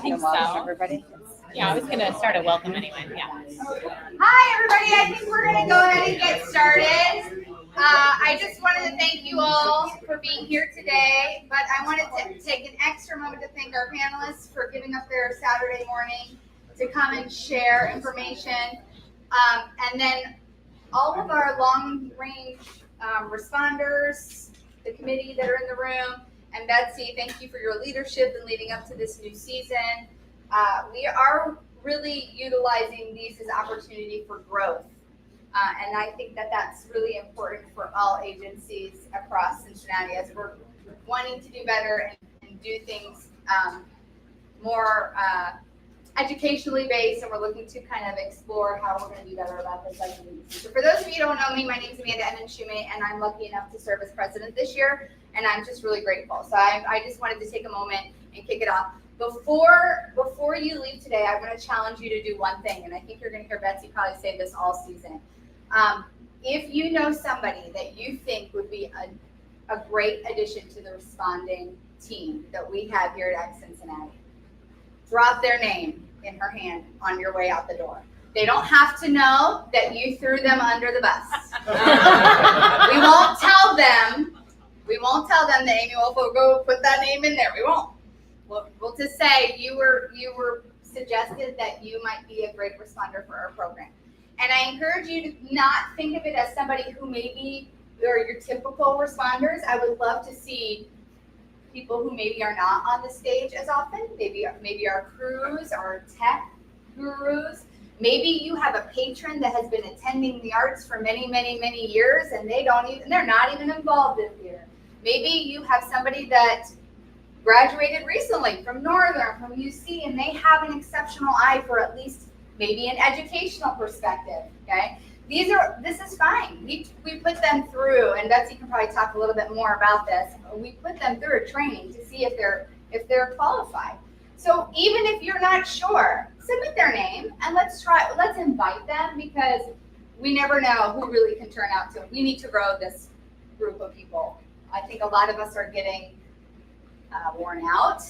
think welcome so. everybody. Yeah, I was going to start a welcome anyway. Yeah. Hi, everybody. I think we're going to go ahead and get started. I just wanted to thank you all for being here today, but I wanted to take an extra moment to thank our panelists for giving up their Saturday morning to come and share information. And then all of our long-range responders, the committee that are in the room, and Betsy, thank you for your leadership in leading up to this new season. We are really utilizing these as opportunity for growth. And I think that that's really important for all agencies across Cincinnati as we're wanting to do better and do things more educationally based, and we're looking to kind of explore how we're going to do better about this as we move. So for those of you who don't know me, my name is Amanda Emmons-Shumate, and I'm lucky enough to serve as president this year, and I'm just really grateful. So I just wanted to take a moment and kick it off. Before you leave today, I'm going to challenge you to do one thing, and I think you're going to hear Betsy probably say this all season. If you know somebody that you think would be a great addition to the responding team that we have here at Cincinnati, drop their name in her hand on your way out the door. They don't have to know that you threw them under the bus. We won't tell them that Amy Wolf will go put that name in there. We won't. We'll just say you were suggested that you might be a great responder for our program. And I encourage you to not think of it as somebody who maybe are your typical responders. I would love to see people who maybe are not on the stage as often, maybe our crews, our tech gurus. Maybe you have a patron that has been attending the arts for many, many, many years, and they're not even involved in theater. Maybe you have somebody that graduated recently from Northern, from UC, and they have an exceptional eye for at least maybe an educational perspective. Okay, this is fine. We put them through, and Betsy can probably talk a little bit more about this. We put them through a training to see if they're qualified. So even if you're not sure, submit their name and let's invite them, because we never know who really can turn out to. We need to grow this group of people. I think a lot of us are getting worn out,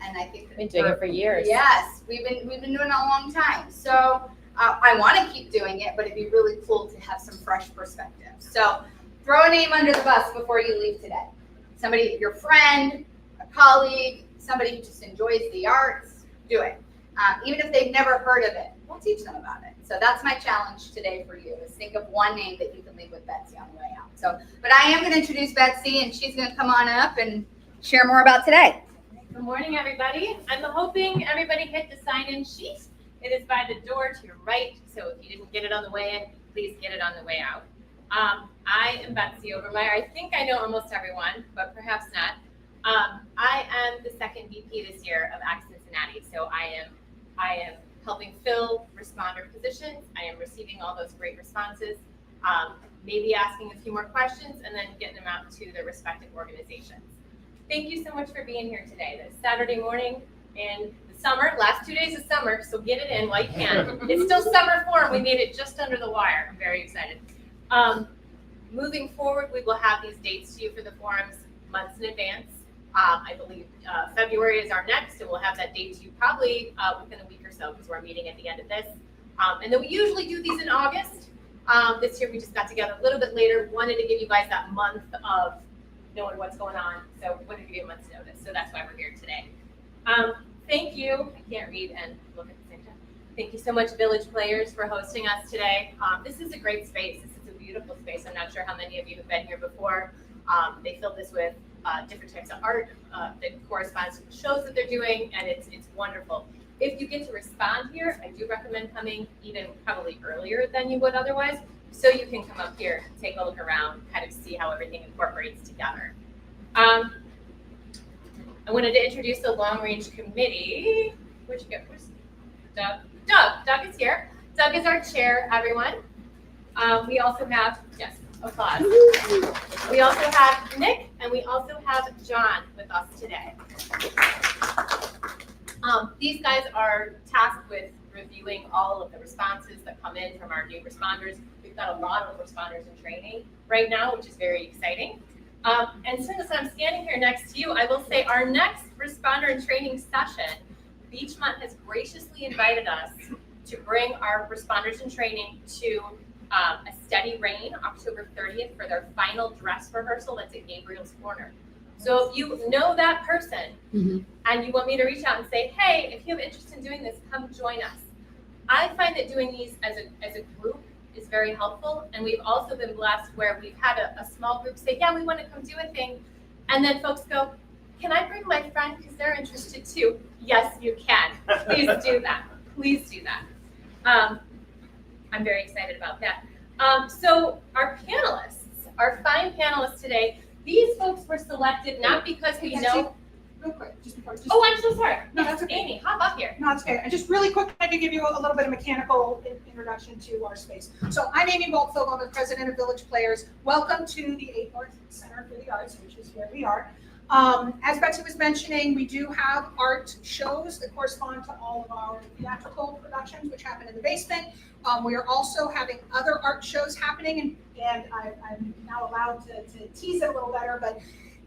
and I think Been doing it for years. Yes, we've been doing it a long time. So I want to keep doing it, but it'd be really cool to have some fresh perspective. So throw a name under the bus before you leave today. Somebody, your friend, a colleague, somebody who just enjoys the arts, do it. Even if they've never heard of it, we'll teach them about it. So that's my challenge today for you, is think of one name that you can leave with Betsy on the way out. So, but I am going to introduce Betsy, and she's going to come on up and share more about today. Good morning, everybody. I'm hoping everybody hit the sign-in sheet. It is by the door to your right, so if you didn't get it on the way in, please get it on the way out. I am Betsy Overmeyer. I think I know almost everyone, but perhaps not. I am the second VP this year of ACT Cincinnati, so I am helping fill responder positions. I am receiving all those great responses, maybe asking a few more questions, and then getting them out to the respective organizations. Thank you so much for being here today. This Saturday morning in the summer, last 2 days of summer, so get it in while you can. It's still summer form. We made it just under the wire. I'm very excited. Moving forward, we will have these dates to you for the forums months in advance. I believe February is our next, and we'll have that date to you probably within a week or so, because we're meeting at the end of this. And then we usually do these in August. This year we just got together a little bit later. Wanted to give you guys that month of knowing what's going on, so wanted to give you a month's notice. So that's why we're here today. Thank you. I can't read and look at the same time. Thank you so much, Village Players, for hosting us today. This is a great space. This is a beautiful space. I'm not sure how many of you have been here before. They filled this with different types of art that corresponds to the shows that they're doing, and it's wonderful. If you get to respond here, I do recommend coming even probably earlier than you would otherwise, so you can come up here, take a look around, kind of see how everything incorporates together. I wanted to introduce the Long Range Committee. Where'd you go? Where's Doug? Doug is here. Doug is our chair, everyone. We also have, yes, applause. We also have Nick, and we also have John with us today. These guys are tasked with reviewing all of the responses that come in from our new responders. We've got a lot of responders in training right now, which is very exciting. And since I'm standing here next to you, I will say our next responder and training session Beachmont has graciously invited us to bring our responders in training to a Steady Rain, October 30th, for their final dress rehearsal. That's at Gabriel's Corner. So if you know that person and you want me to reach out and say, hey, if you have interest in doing this, come join us. I find that doing these as a group is very helpful. And we've also been blessed where we've had a small group say, yeah, we want to come do a thing. And then folks go, can I bring my friend because they're interested too? Yes, you can. Please do that. Please do that. I'm very excited about that. So our panelists, our fine panelists today, these folks were selected not because we know. Real quick, just before. Oh, I'm so sorry. No, that's okay. Amy, hop up here. No, it's okay. I just really quick, I could give you a little bit of mechanical introduction to our space. So I'm Amy Waltfeld, I'm the president of Village Players. Welcome to the 8 North Center for the Arts, which is where we are. As Betsy was mentioning, we do have art shows that correspond to all of our theatrical productions, which happen in the basement. We are also having other art shows happening, and I'm now allowed to tease it a little better, but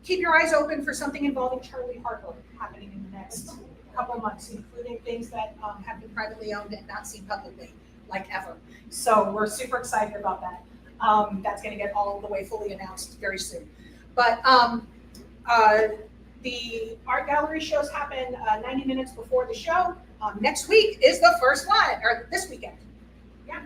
keep your eyes open for something involving Charlie Harper happening in the next couple months, including things that have been privately owned and not seen publicly, like ever. So we're super excited about that. That's going to get all the way fully announced very soon. But the art gallery shows happen 90 minutes before the show. Next week is the first one, or this weekend. Yeah.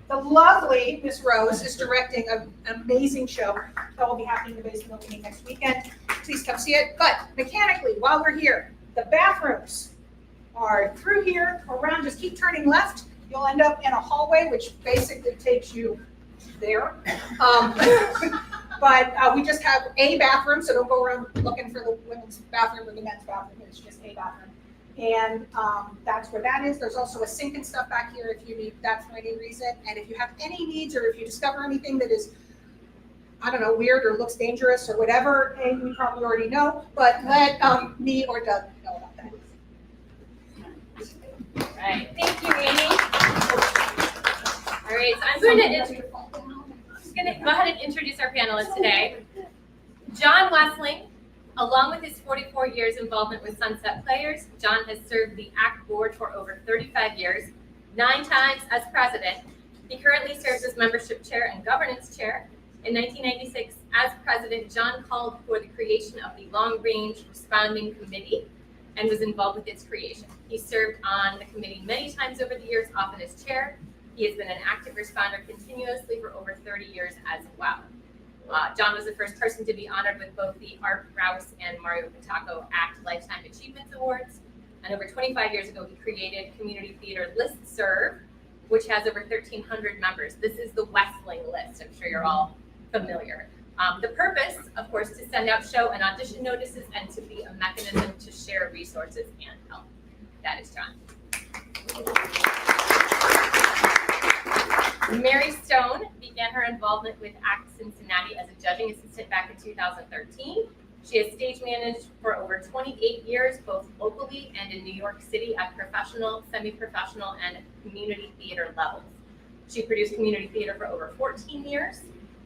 The lovely Miss Rose is directing an amazing show that will be happening in the basement opening next weekend. Please come see it. But mechanically, while we're here, the bathrooms are through here, around, just keep turning left. You'll end up in a hallway, which basically takes you there. But we just have a bathroom, so don't go around looking for the women's bathroom or the men's bathroom. It's just a bathroom. And that's where that is. There's also a sink and stuff back here if you need that for any reason. And if you have any needs or if you discover anything that is, I don't know, weird or looks dangerous or whatever, and you probably already know, but let me or Doug know about that. All right. Thank you, Amy. All right. So I'm going to go ahead and introduce our panelists today. John Wesseling, along with his 44 years involvement with Sunset Players, John has served the ACT board for over 35 years, 9 times as president. He currently serves as membership chair and governance chair. In 1996, as president, John called for the creation of the Long Range Responding Committee and was involved with its creation. He served on the committee many times over the years, often as chair. He has been an active responder continuously for over 30 years as well. John was the first person to be honored with both the Art Rouse and Mario Pataco ACT Lifetime Achievements Awards. And over 25 years ago, he created Community Theater Listserv, which has over 1,300 members. This is the Wesseling list. I'm sure you're all familiar. The purpose, of course, to send out show and audition notices and to be a mechanism to share resources and help. That is John. Mary Stone began her involvement with ACT Cincinnati as a judging assistant back in 2013. She has stage managed for over 28 years, both locally and in New York City at professional, semi-professional, and community theater levels. She produced community theater for over 14 years.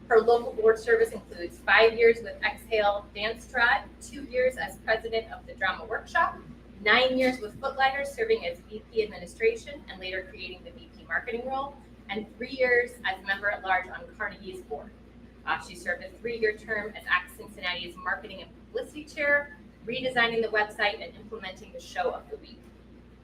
Her local board service includes 5 years with Exhale Dance Tribe, 2 years as president of the Drama Workshop, 9 years with Footlighters, serving as VP Administration and later creating the VP Marketing role, and 3 years as member at large on Carnegie's board. She served a 3-year term as ACT Cincinnati's marketing and publicity chair, redesigning the website and implementing the show of the week.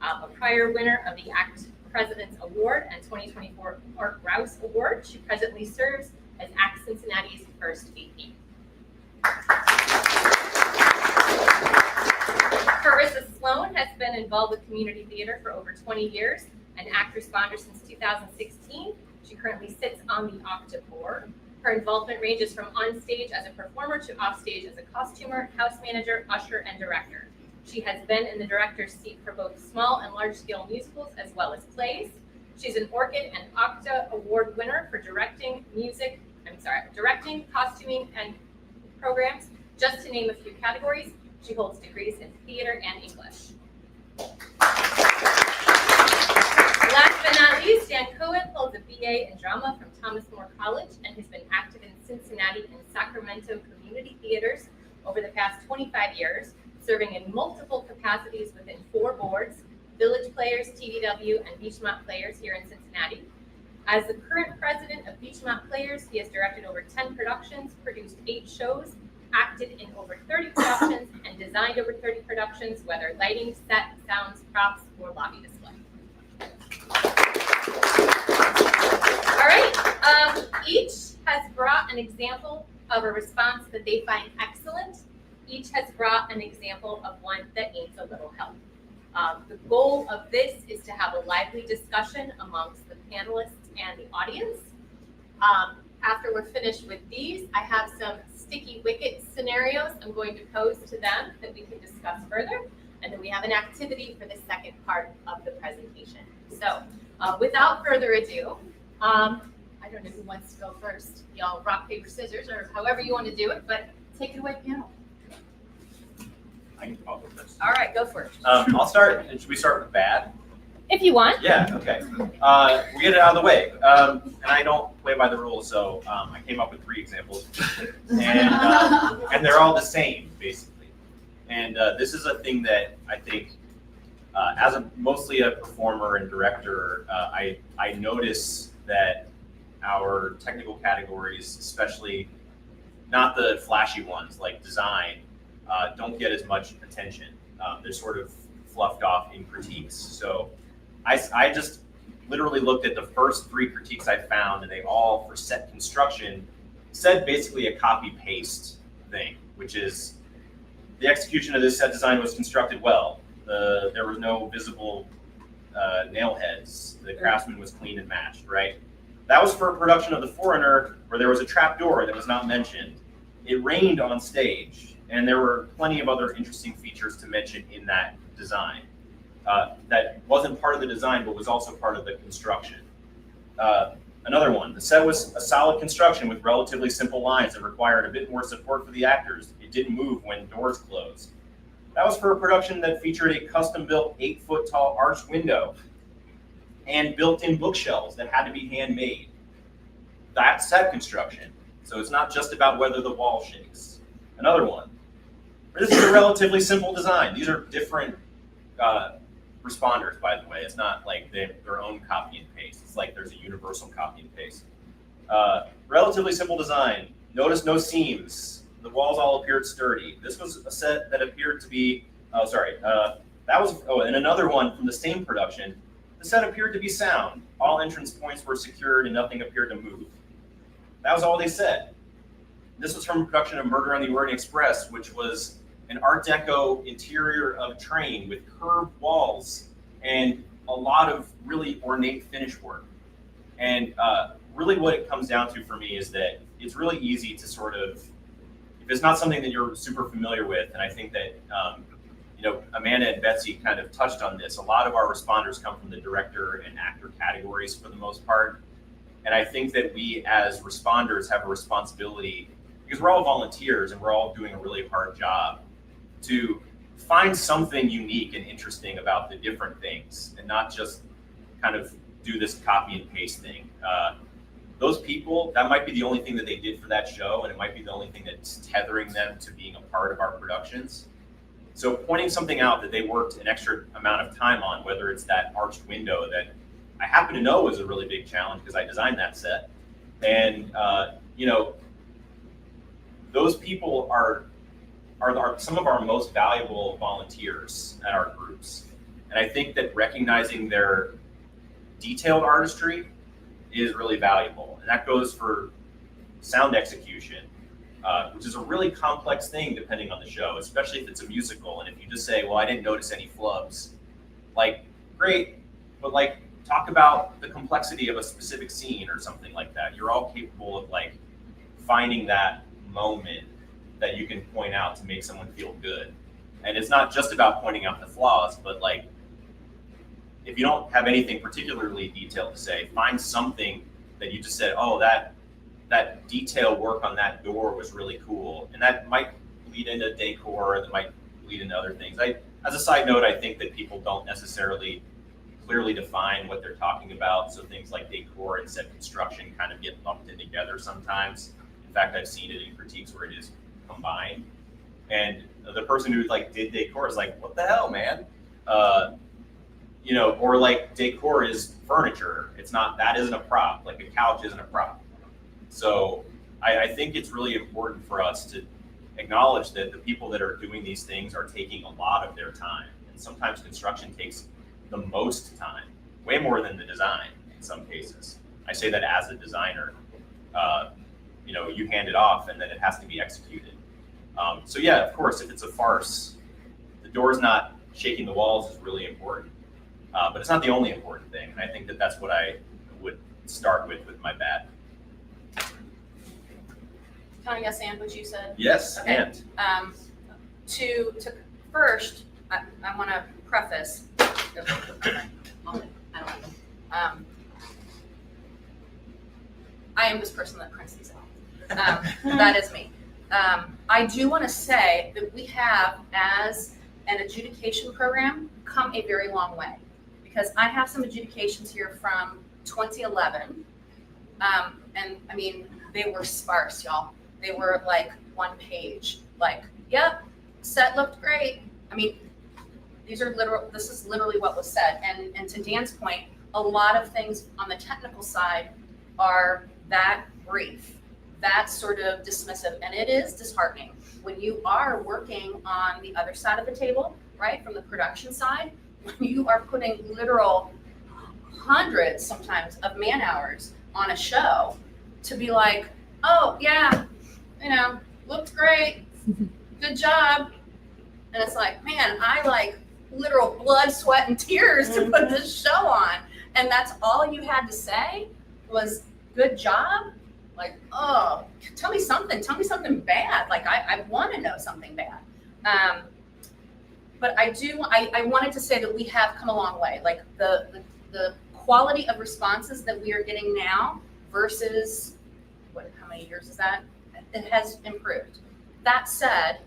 A prior winner of the ACT President's Award and 2024 Art Rouse Award, she presently serves as ACT Cincinnati's first VP. Carissa Sloan has been involved with community theater for over 20 years, an ACT responder since 2016. She currently sits on the Octa board. Her involvement ranges from on stage as a performer to off stage as a costumer, house manager, usher, and director. She has been in the director's seat for both small and large scale musicals as well as plays. She's an Orchid and Octa award winner for directing, costuming, and programs, just to name a few categories. She holds degrees in theater and English. Last but not least, Dan Cohen holds a BA in drama from Thomas More College and has been active in Cincinnati and Sacramento community theaters over the past 25 years, serving in multiple capacities within 4 boards, Village Players, TDW, and Beachmont Players here in Cincinnati. As the current president of Beachmont Players, he has directed over 10 productions, produced 8 shows, acted in over 30 productions, and designed over 30 productions, whether lighting, set, sounds, props, or lobby display. All right, each has brought an example of a response that they find excellent. Each has brought an example of one that needs a little help. The goal of this is to have a lively discussion amongst the panelists and the audience. After we're finished with these, I have some sticky wicket scenarios I'm going to pose to them that we can discuss further. And then we have an activity for the second part of the presentation. So without further ado, I don't know who wants to go first. Y'all rock, paper, scissors, or however you want to do it, but take it away, panel. I'll go first. All right, go first. I'll start. Should we start with bad? If you want. Yeah, okay. We'll get it out of the way. And I don't play by the rules, so I came up with 3 examples. And they're all the same, basically. And this is a thing that I think, as mostly a performer and director, I notice that our technical categories, especially not the flashy ones like design, don't get as much attention. They're sort of fluffed off in critiques. So I just literally looked at the first 3 critiques I found, and they all, for set construction, said basically a copy-paste thing, which is the execution of this set design was constructed well. There were no visible nail heads. The craftsman was clean and matched, right? That was for a production of The Foreigner, where there was a trap door that was not mentioned. It rained on stage, and there were plenty of other interesting features to mention in that design. That wasn't part of the design, but was also part of the construction. Another one, the set was a solid construction with relatively simple lines that required a bit more support for the actors. It didn't move when doors closed. That was for a production that featured a custom-built 8-foot tall arched window and built-in bookshelves that had to be handmade. That's set construction. So it's not just about whether the wall shakes. Another one, this is a relatively simple design. These are different responders, by the way. It's not like their own copy and paste. It's like there's a universal copy and paste. Relatively simple design. Notice no seams. The walls all appeared sturdy. This was a set that appeared to be, and another one from the same production. The set appeared to be sound. All entrance points were secured and nothing appeared to move. That was all they said. This was from a production of Murder on the Orient Express, which was an Art Deco interior of a train with curved walls and a lot of really ornate finish work. And really what it comes down to for me is that it's really easy to sort of, if it's not something that you're super familiar with, and I think that Amanda and Betsy kind of touched on this, a lot of our responders come from the director and actor categories for the most part. And I think that we as responders have a responsibility, because we're all volunteers and we're all doing a really hard job, to find something unique and interesting about the different things and not just kind of do this copy and paste thing. Those people, that might be the only thing that they did for that show, and it might be the only thing that's tethering them to being a part of our productions. So pointing something out that they worked an extra amount of time on, whether it's that arched window that I happen to know was a really big challenge because I designed that set. And, those people are some of our most valuable volunteers at our groups. And I think that recognizing their detailed artistry is really valuable. And that goes for sound execution, which is a really complex thing depending on the show, especially if it's a musical. And if you just say, well, I didn't notice any flubs, like, great, but like, talk about the complexity of a specific scene or something like that. You're all capable of like finding that moment that you can point out to make someone feel good. And it's not just about pointing out the flaws, but like, if you don't have anything particularly detailed to say, find something that you just said, oh, that detail work on that door was really cool. And that might lead into decor, that might lead into other things. As a side note, I think that people don't necessarily clearly define what they're talking about. So things like decor and set construction kind of get lumped in together sometimes. In fact, I've seen it in critiques where it is combined. And the person who like did decor is like, what the hell, man? you know, or like decor is furniture. That isn't a prop. Like a couch isn't a prop. So I think it's really important for us to acknowledge that the people that are doing these things are taking a lot of their time. And sometimes construction takes the most time, way more than the design in some cases. I say that as a designer. You know, you hand it off and then it has to be executed. So yeah, of course, if it's a farce, the door's not shaking the walls is really important. But it's not the only important thing. And I think that that's what I would start with my bad. Can I yes and what you said? Yes, Okay. and. To first, I want to preface. I am this person that prints these out. That is me. I do want to say that we have, as an adjudication program, come a very long way. Because I have some adjudications here from 2011. And I mean, they were sparse, y'all. They were like one page. Like, yep, set looked great. I mean, this is literally what was said. And to Dan's point, a lot of things on the technical side are that brief, that sort of dismissive, and it is disheartening when you are working on the other side of the table, right, from the production side, when you are putting literal hundreds sometimes of man hours on a show to be like, oh yeah, you know, looked great, good job, and it's like, man, I like literal blood, sweat, and tears to put this show on, and that's all you had to say was good job. Like, oh, tell me something bad. Like, I want to know something bad. But I wanted to say that we have come a long way. Like the quality of responses that we are getting now versus how many years is that? It has improved. That said,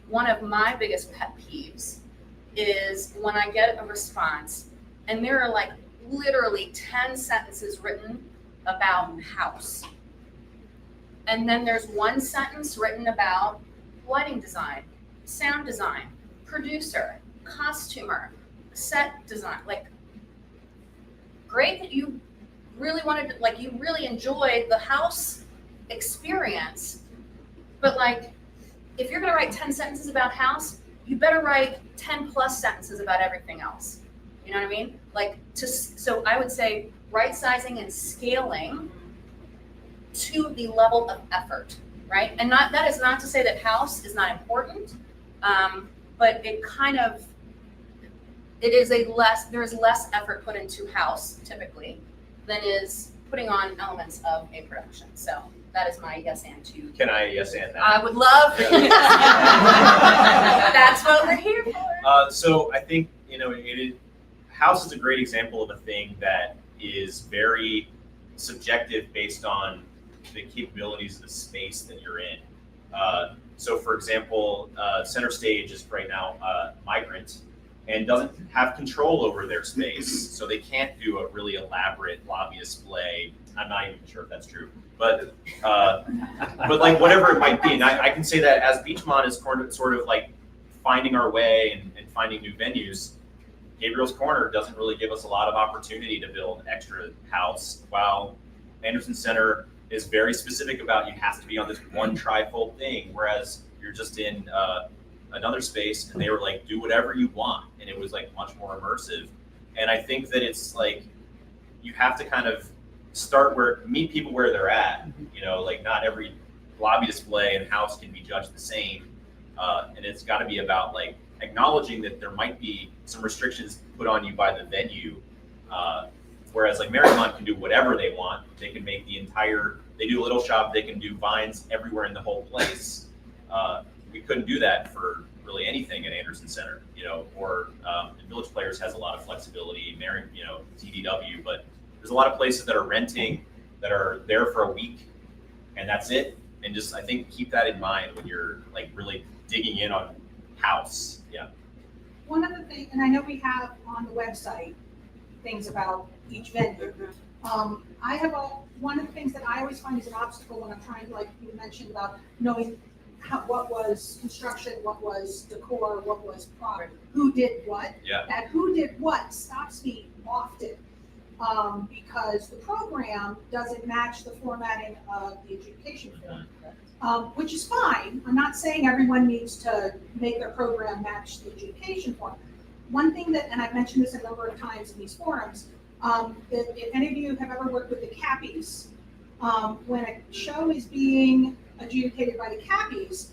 one of my biggest pet peeves is when I get a response and there are like literally 10 sentences written about house. And then there's one sentence written about lighting design, sound design, producer, costumer, set design. Like, great that you really wanted to, like, you really enjoyed the house experience, but like, if you're gonna write 10 sentences about house, you better write 10 plus sentences about everything else. You know what I mean? Like, so I would say right sizing and scaling to the level of effort, right? And that is not to say that house is not important, but it kind of, there is less effort put into house typically than is putting on elements of a production. So that is my yes and to. Can I yes and that? I would love for you. That's what we're here for. So I think, you know, house is a great example of a thing that is very subjective based on the capabilities of the space that you're in. So for example, Center Stage is right now migrant and doesn't have control over their space. So they can't do a really elaborate lobby display. I'm not even sure if that's true, but like whatever it might be. And I can say that as Beachmont is sort of like finding our way and finding new venues, Gabriel's Corner doesn't really give us a lot of opportunity to build extra house, while Anderson Center is very specific about you have to be on this one trifold thing, whereas you're just in another space and they were like, do whatever you want. And it was like much more immersive. And I think that it's like, you have to kind of meet people where they're at, you know, like not every lobby display and house can be judged the same. And it's gotta be about like acknowledging that there might be some restrictions put on you by the venue. Whereas like Marymount can do whatever they want. They can make they do a little shop, they can do vines everywhere in the whole place. We couldn't do that for really anything at Anderson Center, you know, or Village Players has a lot of flexibility, you know, TDW, but there's a lot of places that are renting, that are there for a week, and that's it. And just, I think, keep that in mind when you're like really digging in on house. Yeah. One other thing, and I know we have on the website things about each venue. One of the things that I always find is an obstacle when I'm trying to, like you mentioned about knowing what was construction, what was decor, what was product, who did what. Yeah. That who did what stops me often, because the program doesn't match the formatting of the adjudication form, which is fine. I'm not saying everyone needs to make their program match the adjudication form. One thing that, and I've mentioned this a number of times in these forums, if any of you have ever worked with the CAPIs, when a show is being adjudicated by the CAPIs,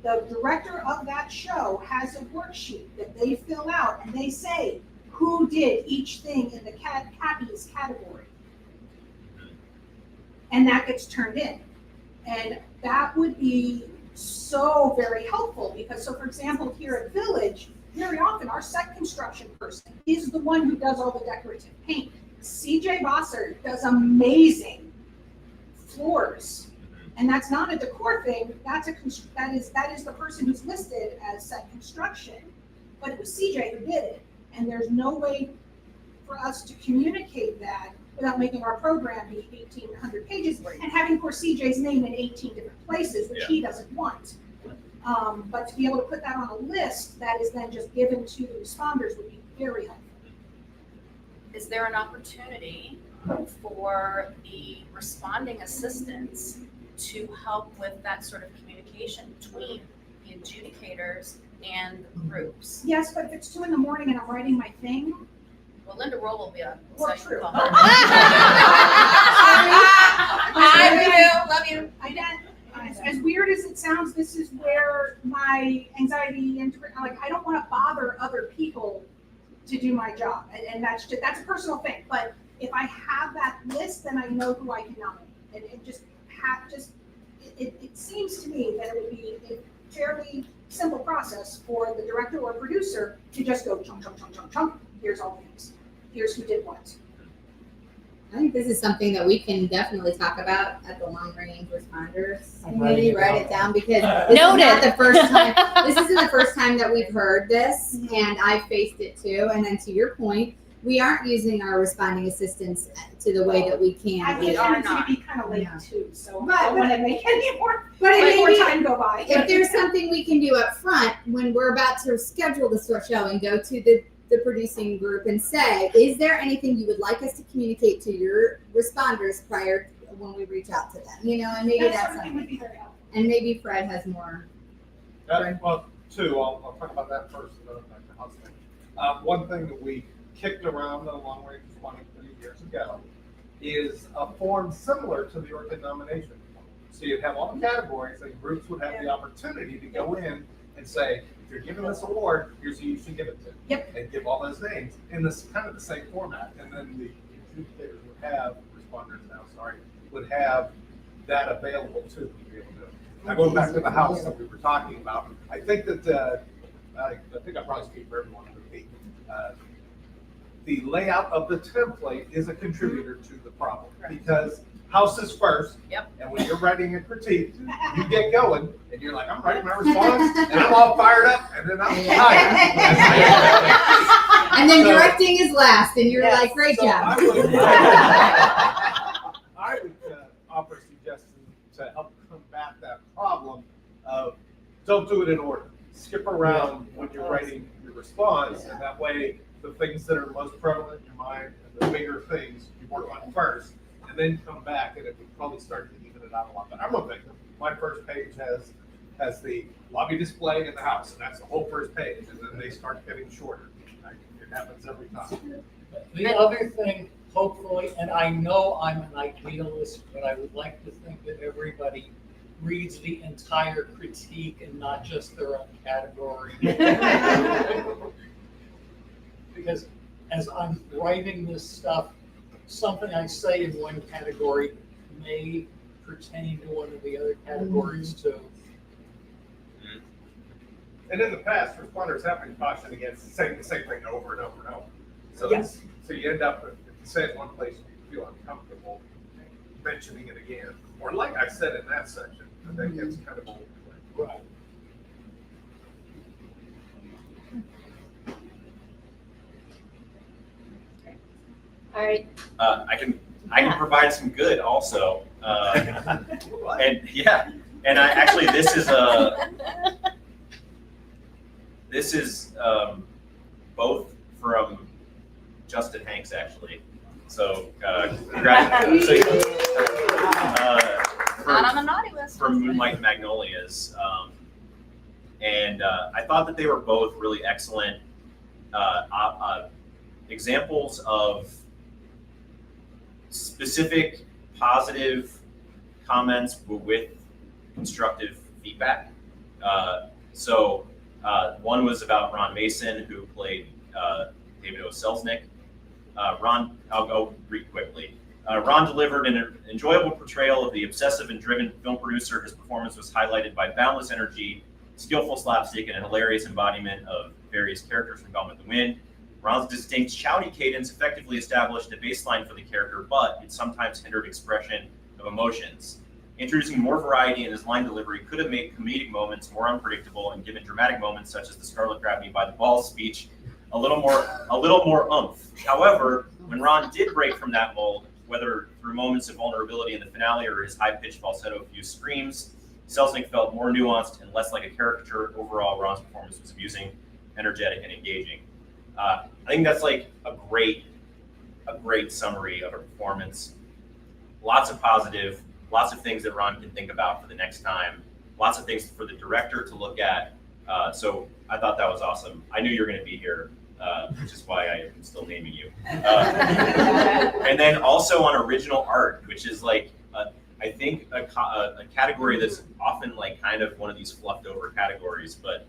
the director of that show has a worksheet that they fill out and they say who did each thing in the CAPIs category. And that gets turned in. And that would be so very helpful because, so for example, here at Village, very often our set construction person is the one who does all the decorative paint. CJ Bossert does amazing floors. And that's not a decor thing, that is the person who's listed as set construction, but it was CJ who did it. And there's no way for us to communicate that without making our program be 1,800 pages and having poor CJ's name in 18 different places, which he doesn't want. But to be able to put that on a list that is then just given to the responders would be very helpful. Is there an opportunity for the responding assistants to help with that sort of communication between the adjudicators and the groups? Yes, but if it's 2 a.m. and I'm writing my thing. Well, Linda Roll will be on. Well, so you can true. call her. I love you. As weird as it sounds, this is where my anxiety and like I don't want to bother other people to do my job, and that's a personal thing. But if I have that list, then I know who I can nominate, and it seems to me that it would be a fairly simple process for the director or producer to just go chunk, chunk, chunk, chunk, chunk. Here's all the names. Here's who did what. I think this is something that we can definitely talk about at the long range responders committee. Write it down because this is not the first time. This isn't the first time that we've heard this, and I faced it too. And then to your point, we aren't using our responding assistants to the way that we can. I We would are tendency to not. be kind of late Yeah. too, so But- I don't want to make any more But it more may be, time go by. if there's something we can do up front when we're about to schedule the show and go to the producing group and say, is there anything you would like us to communicate to your responders prior when we reach out to them? You know, and maybe That that's sort of thing something. would be very helpful. And maybe Fred has more. Well, two, I'll talk about that first, and then back to house thing. One thing that we kicked around the long range planning 3 years ago is a form similar to the orchid nomination form. So you'd have all the categories and groups would have the opportunity to go in and say, if you're giving this award, here's who you should give it to. Yep. And give all those names in this kind of the same format. And then the adjudicators would have, responders now, sorry, would have that available to them to be able to do it. Now going back to the house that we were talking about, I think that, I think I probably speak for everyone, but the layout of the template is a contributor to the problem. Because house is first. Yep. And when you're writing a critique, you get going and you're like, I'm writing my response and I'm all fired up and then I'm tired. And then So- directing is last, and you're Yes. like, great So job. I would offer suggestions to help combat that problem of don't do it in order. Skip around when you're writing your response, and that way the things that are most prevalent in your mind and the bigger things you work on first, and then come back, and it would probably start to even it out a lot. But I'm a victim. My first page has the lobby display in the house, and that's the whole first page, and then they start getting shorter. It happens every time. The other thing, hopefully, and I know I'm an idealist, but I would like to think that everybody reads the entire critique and not just their own category. Because as I'm writing this stuff, something I say in one category may pertain to one of the other categories too. And in the past, responders have been cautioned against saying the same thing over and over and over. So, Yes. so you end up, if you say it one place, you feel uncomfortable mentioning it again. Or like I said in that section, I think it's kind of old. Right. All right. I can provide some good also. And yeah, And actually, this is both from Justin Hanks, actually. So, congratulations. Not on the naughty list. From Moonlight Magnolias. And I thought that they were both really excellent examples of specific positive comments with constructive feedback. One was about Ron Mason, who played David O. Selznick. Ron, I'll go read quickly. Ron delivered an enjoyable portrayal of the obsessive and driven film producer. His performance was highlighted by boundless energy, skillful slapstick, and a hilarious embodiment of various characters from Gone with the Wind. Ron's distinct shouty cadence effectively established a baseline for the character, but it sometimes hindered expression of emotions. Introducing more variety in his line delivery could have made comedic moments more unpredictable and given dramatic moments such as the Scarlet Grab Me by the Balls speech a little more oomph. However, when Ron did break from that mold, whether through moments of vulnerability in the finale or his high-pitched falsetto-fused screams, Selznick felt more nuanced and less like a caricature. Overall, Ron's performance was amusing, energetic, and engaging. I think that's like a great summary of a performance. Lots of positive, lots of things that Ron can think about for the next time, lots of things for the director to look at. So I thought that was awesome. I knew you were going to be here, which is why I am still naming you. And then also on original art, which is like, I think a category that's often like kind of one of these fluffed over categories, but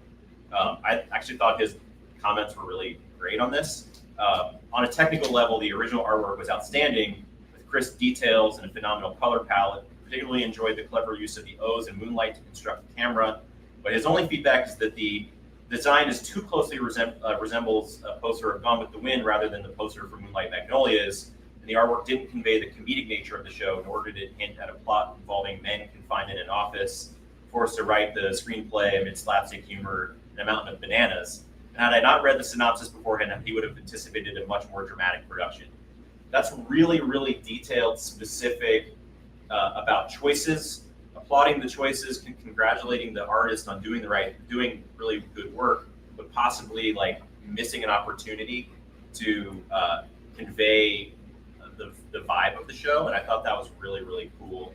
I actually thought his comments were really great on this. On a technical level, the original artwork was outstanding with crisp details and a phenomenal color palette. Particularly enjoyed the clever use of the O's and moonlight to construct the camera, but his only feedback is that the design is too closely resembles a poster of Gone with the Wind rather than the poster for Moonlight Magnolias, and the artwork didn't convey the comedic nature of the show, nor did it hint at a plot involving men confined in an office, forced to write the screenplay amid slapstick humor and a mountain of bananas. And had I not read the synopsis beforehand, he would have anticipated a much more dramatic production. That's really, really detailed, specific, about choices, applauding the choices, congratulating the artist on doing really good work, but possibly like missing an opportunity to convey the vibe of the show. And I thought that was really, really cool.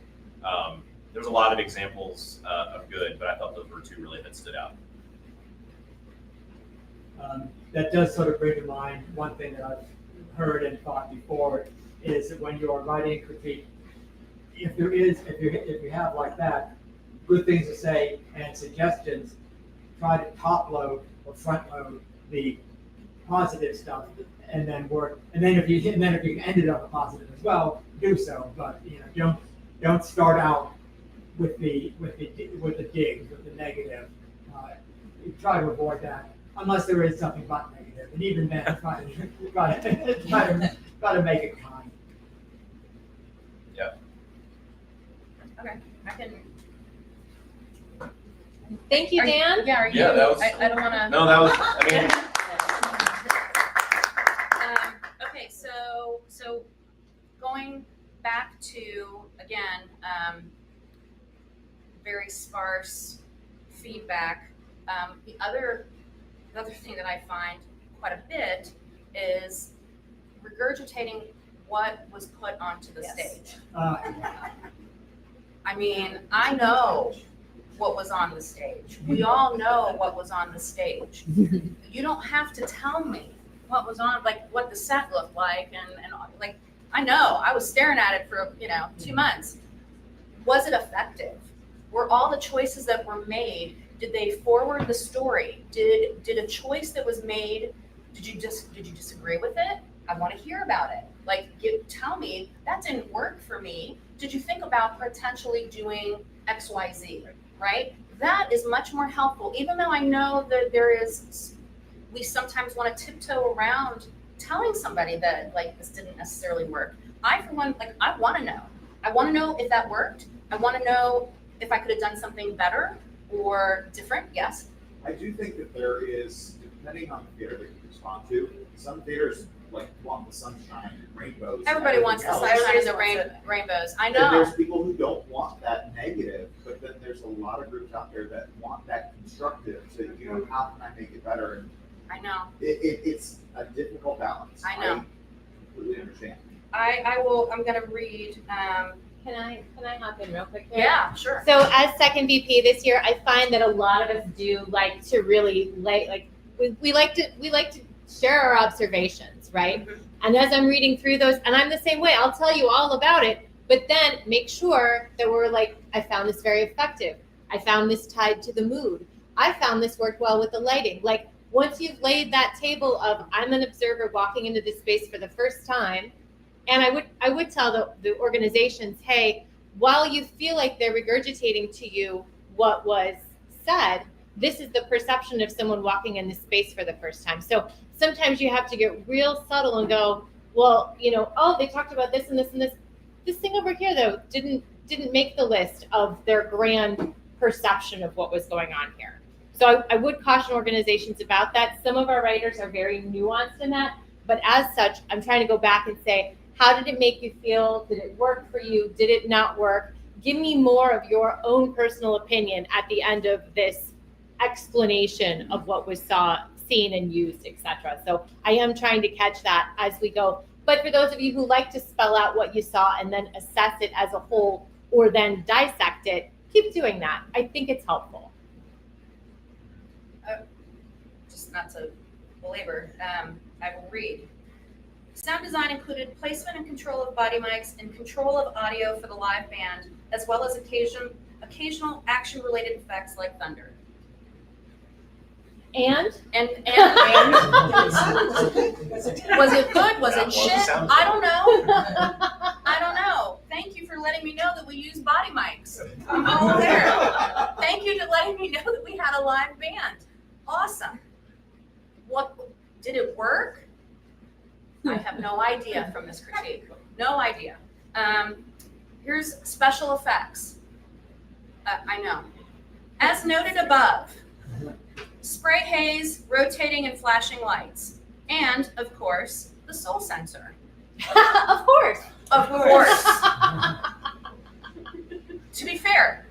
There's a lot of examples of good, but I thought those were two really that stood out. That does sort of bring to mind one thing that I've heard and thought before is that when you are writing critique, if you have like that, good things to say and suggestions, try to top load or front load the positive stuff and then work. And then if you ended on a positive as well, do so. But don't start out with the digs, with the negative. Try to avoid that unless there is something but negative. And even then, try to make it kind. Yeah. Okay, I can. Thank you, Dan. Yeah, are you? Yeah, that was. I don't want to. No, that was. I mean. Okay, so going back to again, very sparse feedback. The other thing that I find quite a bit is regurgitating what was put onto the stage. I mean, I know what was on the stage. We all know what was on the stage. You don't have to tell me what was on, like what the set looked like, and like I know. I was staring at it for 2 months. Was it effective? Were all the choices that were made? Did they forward the story? Did a choice that was made? Did you disagree with it? I want to hear about it. Like, tell me that didn't work for me. Did you think about potentially doing X, Y, Z? Right? That is much more helpful. Even though I know that we sometimes want to tiptoe around telling somebody that like this didn't necessarily work. I, for one, I want to know. I want to know if that worked. I want to know if I could have done something better or different. Yes. I do think that there is, depending on the theater that you respond to, some theaters want the sunshine and rainbows. Everybody wants the sunshine and the rainbows. I And know. there's people who don't want that negative, but then there's there's a lot of groups out there that want that constructive, so, you know, how can I make it better? And I know. it's a difficult balance. I know. Completely understand. I'm gonna read, Can I hop in real quick here? yeah, sure. So as second VP this year, I find that a lot of us do like to really we like to share our observations, right? Mhm. And as I'm reading through those, and I'm the same way, I'll tell you all about it, but then make sure that we're like, I found this very effective. I found this tied to the mood. I found this worked well with the lighting. Like once you've laid that table of I'm an observer walking into this space for the first time, and I would tell the organizations, hey, while you feel like they're regurgitating to you what was said, this is the perception of someone walking in this space for the first time. So sometimes you have to get real subtle and go, well, you know, oh, they talked about this and this and this. This thing over here, though, didn't make the list of their grand perception of what was going on here. So I would caution organizations about that. Some of our writers are very nuanced in that, but as such, I'm trying to go back and say, how did it make you feel? Did it work for you? Did it not work? Give me more of your own personal opinion at the end of this explanation of what was seen and used, etc. So I am trying to catch that as we go. But for those of you who like to spell out what you saw and then assess it as a whole or then dissect it, keep doing that. I think it's helpful. Just not to belabor, I will read. Sound design included placement and control of body mics and control of audio for the live band, as well as occasional action-related effects like thunder. And was it good? Was it shit? Sounds I don't know. I don't know. Thank you for letting me know that we use body mics. I'm all there. Thank you to letting me know that we had a live band. Awesome. What did it work? I have no idea from this critique. No idea. Here's special effects. I know. As noted above, spray haze, rotating and flashing lights, and of course, the soul sensor. of course. Of course. To be fair,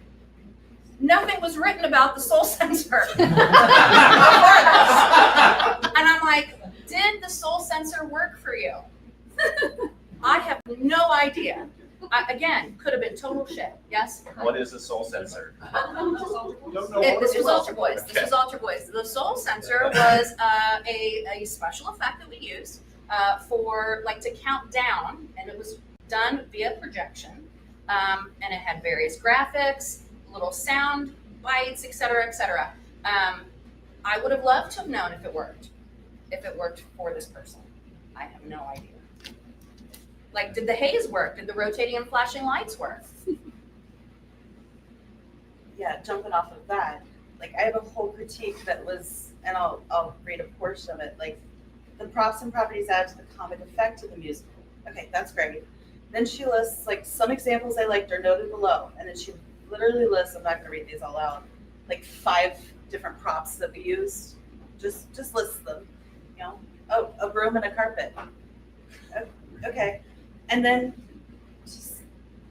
nothing was written about the soul sensor. And I'm like, did the soul sensor work for you? I have no idea. Again, could have been total shit. Yes? What is a soul sensor? This was Altar Boys. This was Altar Boys. The soul sensor was a special effect that we used for like to count down, and it was done via projection. And it had various graphics, little sound bites, etc., etc. I would have loved to have known if it worked for this person. I have no idea. Like, did the haze work? Did the rotating and flashing lights work? Yeah, jumping off of that, like I have a whole critique that was, and I'll read a portion of it, like the props and properties add to the comic effect of the musical. Okay, that's great. Then she lists like some examples I liked are noted below, and then she literally lists, I'm not gonna read these all out, like 5 different props that we used. Just lists them, you know. Oh, a broom and a carpet. Okay. And then just,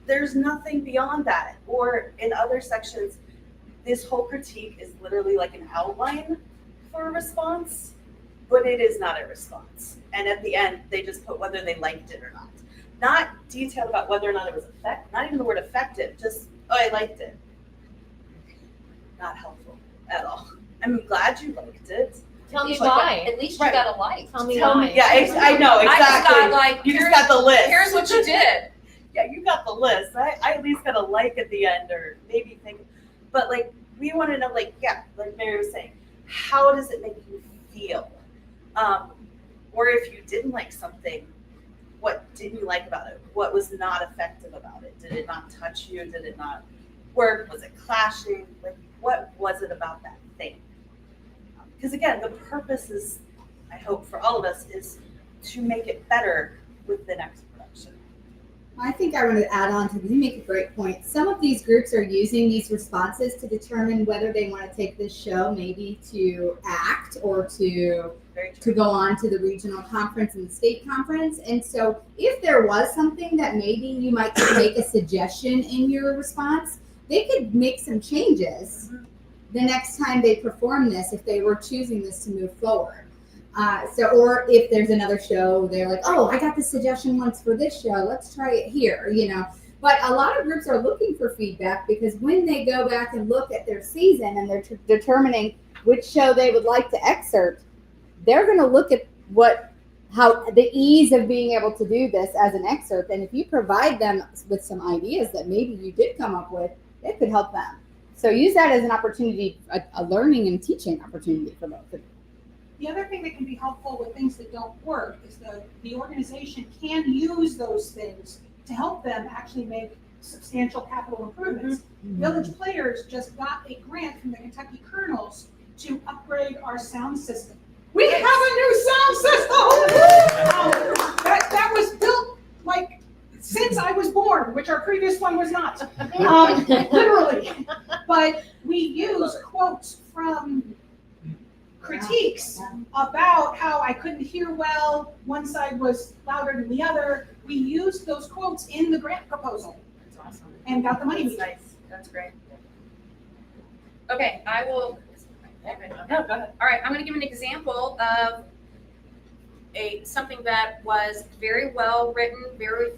there's nothing beyond that. Or in other sections, this whole critique is literally like an outline for a response, but it is not a response. And at the end, they just put whether they liked it or not. Not detailed about whether or not it was effective, not even the word effective, just, oh, I liked it. Not helpful at all. I'm glad you liked it. Tell me But why. At least you got a light. Tell me Tell why. me, yeah, I know, exactly. I just got like, You just got the list. here's what you did. Yeah, you got the list. I at least got a like at the end, or maybe think, but like we want to know, like, yeah, like Mary was saying, how does it make you feel? Or if you didn't like something, what didn't you like about it? What was not effective about it? Did it not touch you? Did it not work? Was it clashing? Like, what was it about that thing? Because again, the purpose is, I hope for all of us, is to make it better with the next production. I think I want to add on to this. You make a great point. Some of these groups are using these responses to determine whether they want to take this show maybe to ACT or to go on to the regional conference and the state conference. And so if there was something that maybe you might make a suggestion in your response, they could make some changes the next time they perform this if they were choosing this to move forward. Or if there's another show, they're like, oh, I got this suggestion once for this show, let's try it here, But a lot of groups are looking for feedback because when they go back and look at their season and they're determining which show they would like to excerpt, they're going to look at how the ease of being able to do this as an excerpt. And if you provide them with some ideas that maybe you did come up with, it could help them. So use that as an opportunity, a learning and teaching opportunity for both of you. The other thing that can be helpful with things that don't work is the organization can use those things to help them actually make substantial capital improvements. Village Players just got a grant from the Kentucky Colonels to upgrade our sound system. We have a new sound system! That was built like since I was born, which our previous one was not, literally. But we use quotes from critiques about how I couldn't hear well, one side was louder than the other. We used those quotes in the grant proposal. That's awesome. And got the money. That's nice. That's great. Okay, I will. No, go ahead. All right, I'm going to give an example of something that was very well written, very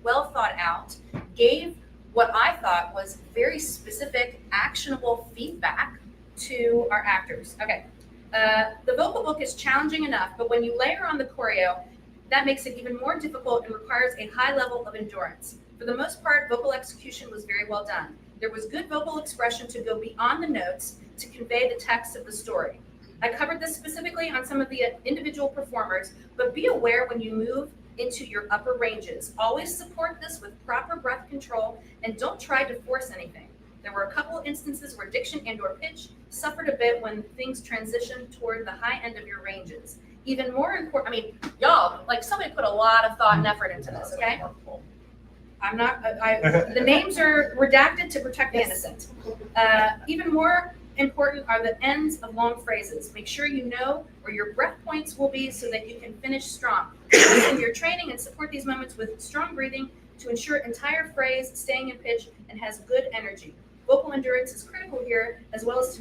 well thought out, gave what I thought was very specific, actionable feedback to our actors. Okay, the vocal book is challenging enough, but when you layer on the choreo, that makes it even more difficult and requires a high level of endurance. For the most part, vocal execution was very well done. There was good vocal expression to go beyond the notes to convey the text of the story. I covered this specifically on some of the individual performers, but be aware when you move into your upper ranges. Always support this with proper breath control and don't try to force anything. There were a couple instances where diction and/or pitch suffered a bit when things transitioned toward the high end of your ranges. Even more important, y'all, somebody put a lot of thought and effort into this, okay? I'm not, the names are redacted to protect the innocent. Even more important are the ends of long phrases. Make sure you know where your breath points will be so that you can finish strong. In your training and support these moments with strong breathing to ensure entire phrase staying in pitch and has good energy. Vocal endurance is critical here, as well as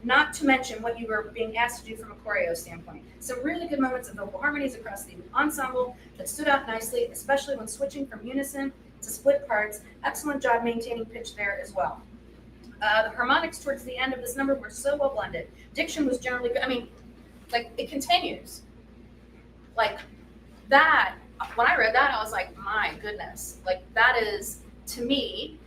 not to mention what you are being asked to do from a choreo standpoint. Some really good moments of vocal harmonies across the ensemble that stood out nicely, especially when switching from unison to split parts. Excellent job maintaining pitch there as well. The harmonics towards the end of this number were so well blended. Diction was generally good. It continues. That, when I read that, I was like, my goodness. That is, to me,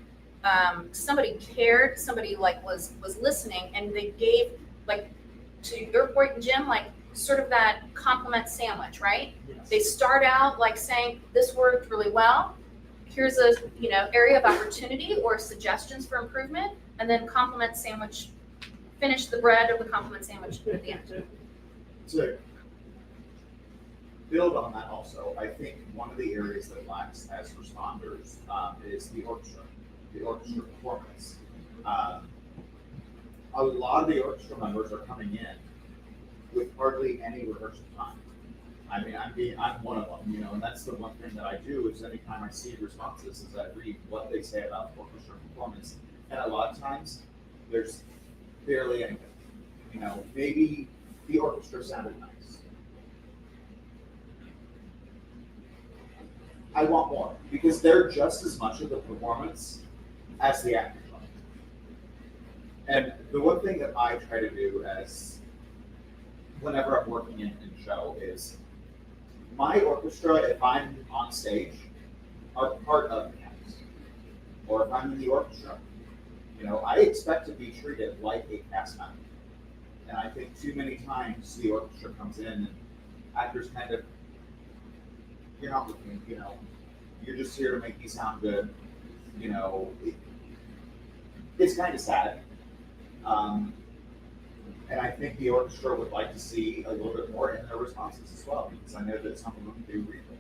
somebody cared, somebody was listening, and they gave, to your point, Jim, sort of that compliment sandwich, right? Yes. They start out saying, this worked really well. Here's a area of opportunity or suggestions for improvement, and then compliment sandwich, finish the bread of the compliment sandwich at the end. To build on that also, I think one of the areas that lacks as responders is the orchestra performance. A lot of the orchestra members are coming in with hardly any rehearsal time. I'm one of them, and that's the one thing that I do is anytime I see responses is I read what they say about the orchestra performance. And a lot of times there's barely anything. Maybe the orchestra sounded nice. I want more because they're just as much of the performance as the actors are. And the one thing that I try to do whenever I'm working in show is my orchestra, if I'm on stage, are part of the cast. Or if I'm in the orchestra, I expect to be treated like a cast member. And I think too many times the orchestra comes in and actors kind of, you're not looking, you're just here to make me sound good. It's kind of sad. And I think the orchestra would like to see a little bit more in their responses as well, because I know that some of them do read those.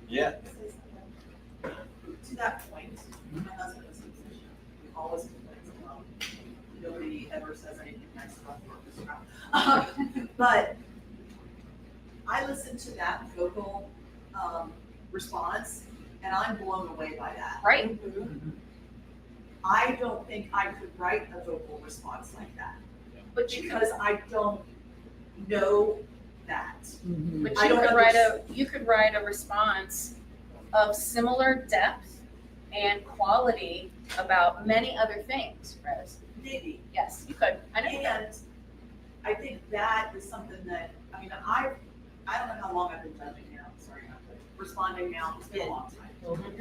Yeah. To that point, my husband is a musician. He always complains about nobody ever says anything nice about the orchestra. But I listened to that vocal response, and I'm blown away by that. Right? I don't think I could write a vocal response like that, But you because I don't know that. But I don't you could write a response of similar depth and quality about many other things, Rose. Maybe. Yes, you could. I know. And I think that is something that, I mean, I don't know how long I've been judging now, sorry, not responding now, it's been a long time.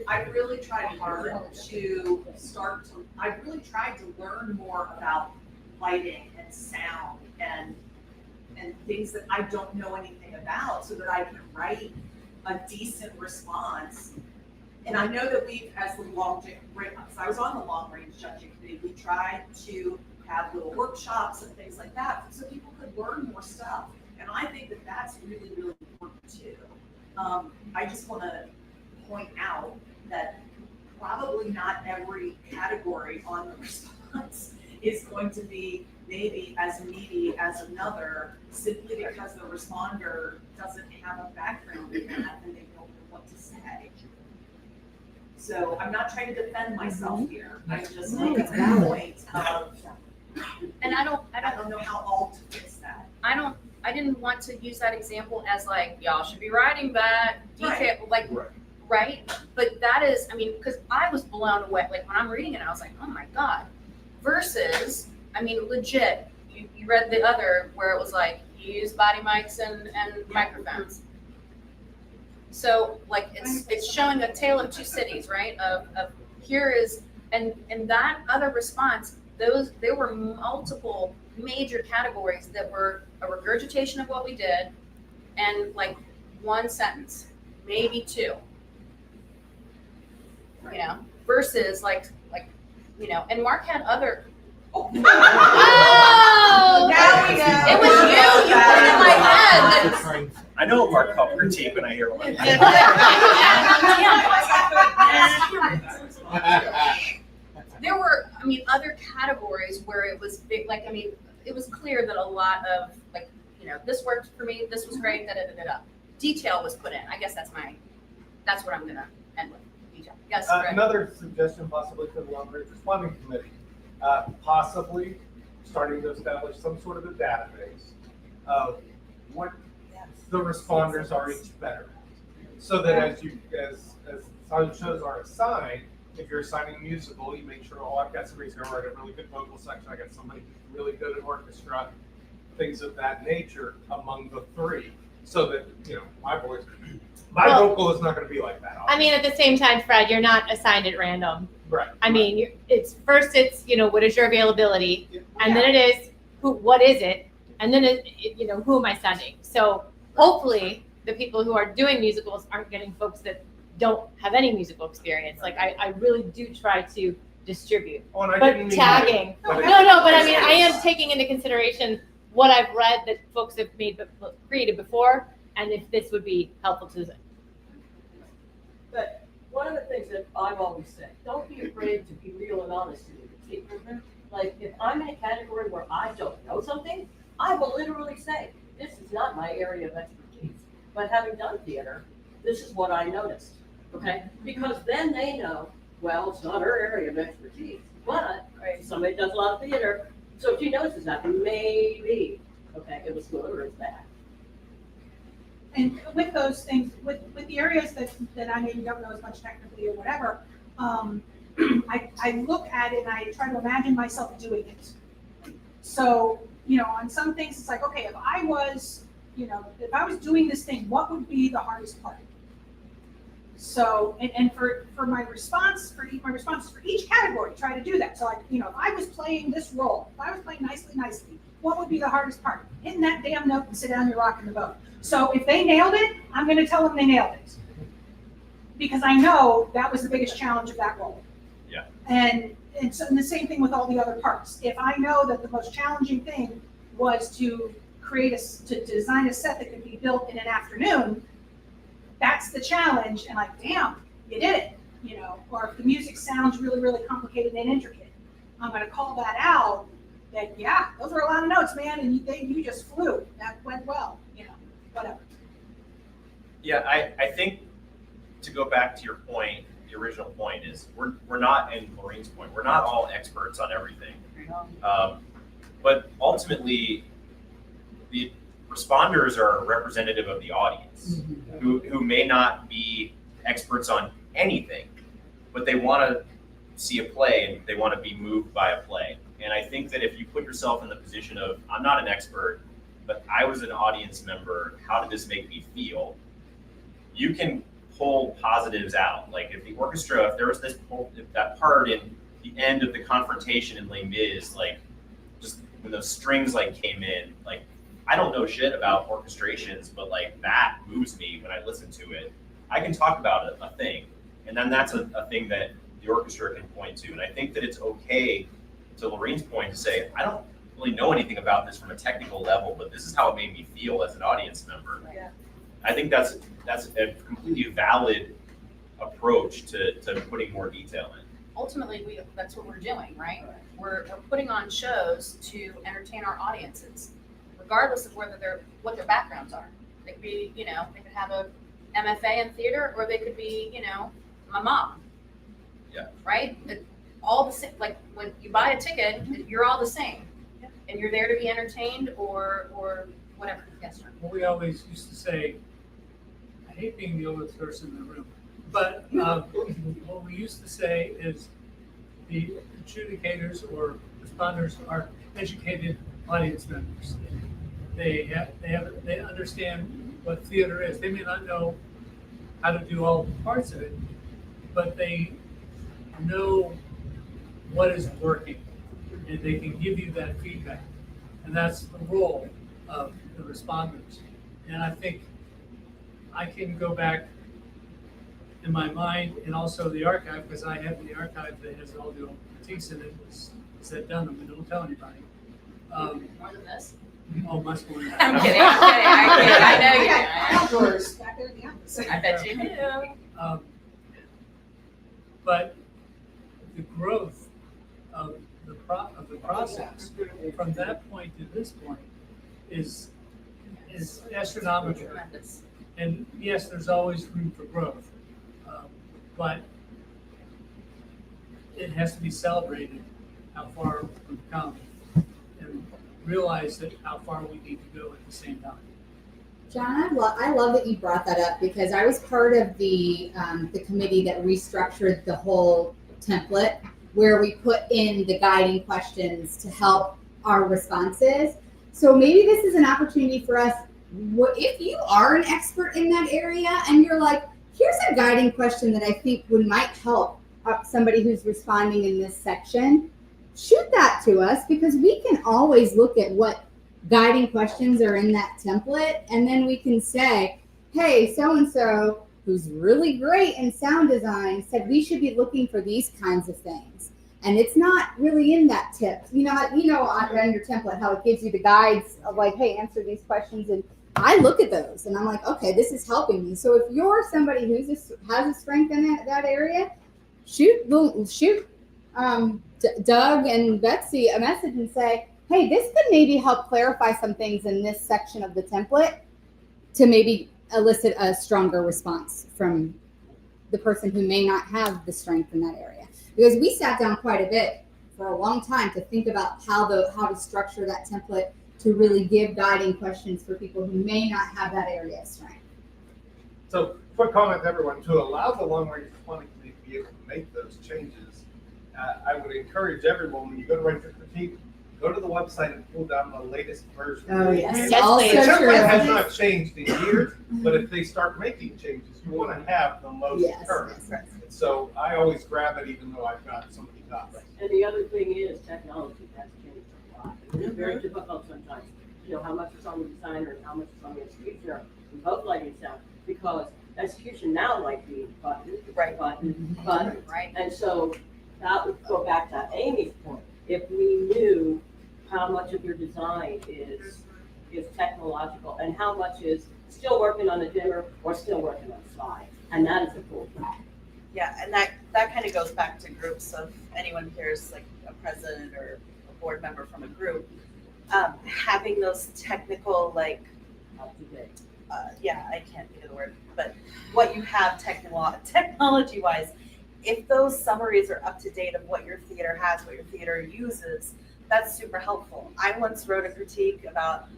I really tried hard to I really tried to learn more about lighting and sound and things that I don't know anything about, so that I can write a decent response. And I know that we've, as the I was on the long range judging committee, we tried to have little workshops and things like that, so people could learn more stuff. And I think that that's really, really important too. I just want to point out that probably not every category on the response is going to be maybe as meaty as another, simply because the responder doesn't have a background in that and they don't know what to say. So I'm not trying to defend myself here. I'm just making a point of, And I don't know how all to fix that. I didn't want to use that example as like, y'all should be writing that detail, like, right? But that is, I mean, because I was blown away. Like when I'm reading it, I was like, oh my God. Versus, I mean, legit, you read the other where it was like, you use body mics and microphones. So like it's showing a tale of two cities, right? Of here is, and that other response, there were multiple major categories that were a regurgitation of what we did and like one sentence, maybe two, you know, versus like, you know, and Mark had other. Oh, Now we know. It was you put it in my head. I know Mark called critique when I hear one. There were, I mean, other categories where it was big, like, I mean, it was clear that a lot of, like, you know, this worked for me, this was great, da-da-da-da-da. Detail was put in. I guess that's what I'm gonna end with, detail. Yes, Greg? Another suggestion possibly for the long range responding committee, possibly starting to establish some sort of a database of what the responders are each better at. So that as silent shows are assigned, if you're assigning a musical, you make sure, oh, I've got somebody who's gonna write a really good vocal section, I got somebody who's really good at orchestra, things of that nature among the three. So that, you know, my vocal is not gonna be like that. I mean, at the same time, Fred, you're not assigned at random. Right. I mean, it's you know, what is your availability? And then it is, what is it? And then you know, who am I sending? So hopefully the people who are doing musicals aren't getting folks that don't have any musical experience. Like I really do try to distribute. Oh, and I But didn't mean tagging. that, but No, but I mean, I am taking into consideration what I've read that folks have created before, and if this would be helpful to them. But one of the things that I've always said, don't be afraid to be real and honest in your critique. Like, if I'm in a category where I don't know something, I will literally say, this is not my area of expertise. But having done theater, this is what I noticed, okay? Because then they know, well, it's not her area of expertise, but somebody does a lot of theater, so she notices that maybe, okay, it was good or it's bad. And with those things, with the areas that I maybe don't know as much technically or whatever, I look at it and I try to imagine myself doing it. So, you know, on some things, it's like, okay, if I was doing this thing, what would be the hardest part? So, and for my responses for each category, try to do that. So, like, you know, if I was playing this role, if I was playing nicely, what would be the hardest part? Hitting that damn note and sit down, you're rocking the boat. So if they nailed it, I'm going to tell them they nailed it. Because I know that was the biggest challenge of that role. Yeah. And the same thing with all the other parts. If I know that the most challenging thing was to design a set that could be built in an afternoon, that's the challenge. And like, damn, you did it, you know. Or if the music sounds really, really complicated and intricate, I'm going to call that out. That, yeah, those are a lot of notes, man, and you just flew. That went well, you know, whatever. Yeah, I think to go back to your point, the original point is we're not, and Maureen's point, we're not all experts on everything. But ultimately, the responders are representative of the audience who may not be experts on anything, but they want to see a play and they want to be moved by a play. And I think that if you put yourself in the position of, I'm not an expert, but I was an audience member, how did this make me feel? You can pull positives out. Like if the orchestra, if there was that part in the end of the confrontation in Les Mis, like just when those strings like came in, like I don't know shit about orchestrations, but like that moves me when I listen to it. I can talk about a thing, and then that's a thing that the orchestra can point to. And I think that it's okay, to Lorraine's point, to say, I don't really know anything about this from a technical level, but this is how it made me feel as an audience member. Yeah. I think that's a completely valid approach to putting more detail in. Ultimately, that's what we're doing, right? We're putting on shows to entertain our audiences, regardless of what their backgrounds are. They could be, they could have a MFA in theater, or they could be, my mom. Yeah. Right? All the same. Like when you buy a ticket, you're all the same, and you're there to be entertained or whatever. Yes, sir. Well, we always used to say, I hate being the oldest person in the room, but what we used to say is the adjudicators or responders are educated audience members. They understand what theater is. They may not know how to do all parts of it, but they know what is working, and they can give you that feedback. And that's the role of the responders. And I think I can go back in my mind and also the archive, because I have the archive that has all the old critiques in it. Is that done? But don't tell anybody. More than this. Oh, much more than that. I'm kidding. I know you. Outdoors, back there in the office. I bet you do. But the growth of the process from that point to this point is astronomical. Tremendous. And yes, there's always room for growth, but it has to be celebrated how far we've come and realize that how far we need to go at the same time. John, I love that you brought that up, because I was part of the committee that restructured the whole template, where we put in the guiding questions to help our responses. So maybe this is an opportunity for us. If you are an expert in that area and you're like, here's a guiding question that I think might help somebody who's responding in this section, shoot that to us, because we can always look at what guiding questions are in that template, and then we can say, hey, so-and-so, who's really great in sound design, said we should be looking for these kinds of things. And it's not really in that tip. On your template how it gives you the guides of like, hey, answer these questions. And I look at those and I'm like, okay, this is helping me. So if you're somebody who has a strength in that area, shoot Doug and Betsy a message and say, hey, this could maybe help clarify some things in this section of the template to maybe elicit a stronger response from the person who may not have the strength in that area. Because we sat down quite a bit for a long time to think about how to structure that template to really give guiding questions for people who may not have that area of strength. So, quick comment to everyone, to allow the long-range responding committee to be able to make those changes, I would encourage everyone, when you go to write your critique, go to the website and pull down the latest version. Oh, yes. And Yes, the please. template has not changed in years, but if they start making changes, you want to have the most current. Yes. So I always grab it even though I've got so many copies. And the other thing is technology has changed a lot. It's very difficult sometimes to know how much is on the designer and how much is on the executioner in both lighting sound, because execution now might be button, button, Right. and so that would go back to Amy's point. If we knew how much of your design is technological and how much is still working on the dimmer or still working on the slide, and that is a cool thing. Yeah, and that kind of goes back to groups of anyone here is like a president or a board member from a group. Having those technical, like, yeah, I can't think of the word, but what you have technology-wise, if those summaries are up to date of what your theater has, what your theater uses, that's super helpful. I once wrote a critique about,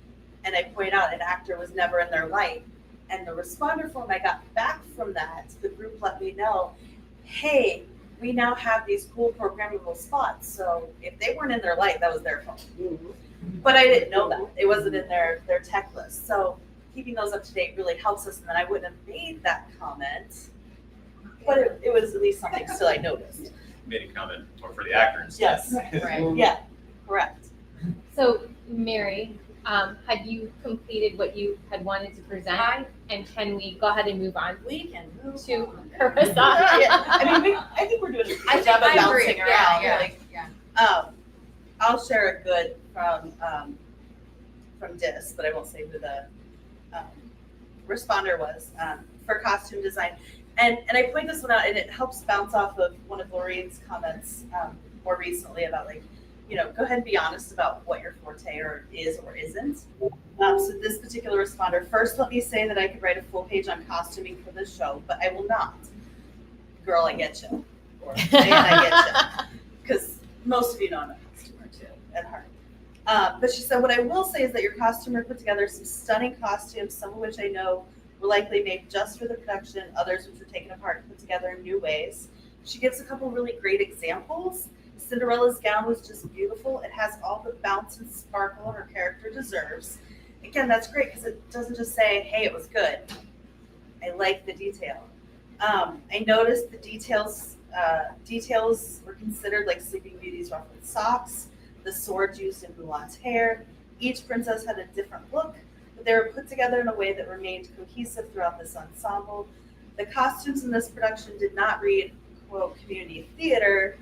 and I point out an actor was never in their light, and the responder form I got back from that, the group let me know, hey, we now have these cool programmable spots, so if they weren't in their light, that was their fault. But I didn't know that. It wasn't in their tech list. So keeping those up to date really helps us, and then I wouldn't have made that comment, but it was at least something still I noticed. Made a comment, or for the actor instead. Yes, Right. yeah, correct. So, Mary, have you completed what you had wanted to present? And can we go ahead and move on We can move to on. Carissa? Yeah, I mean, I think we're doing a good job of bouncing around. Like, I'll share a good from DIS, but I won't say who the responder was for costume design. And I point this one out, and it helps bounce off of one of Laureen's comments more recently about, like, you know, go ahead and be honest about what your forte is or isn't. So this particular responder, first let me say that I could write a full page on costuming for this show, but I will not. Girl, I get you. Or man, I get you. Because most of you know I'm a costumer too, at heart. But she said, what I will say is that your costumer put together some stunning costumes, some of which I know were likely made just for the production, others which were taken apart and put together in new ways. She gives a couple really great examples. Cinderella's gown was just beautiful. It has all the bounce and sparkle her character deserves. Again, that's great because it doesn't just say, hey, it was good. I like the detail. I noticed the details were considered like Sleeping Beauty's ruffled socks, the swords used in Mulan's hair. Each princess had a different look, but they were put together in a way that remained cohesive throughout this ensemble. The costumes in this production did not read, quote, community theater,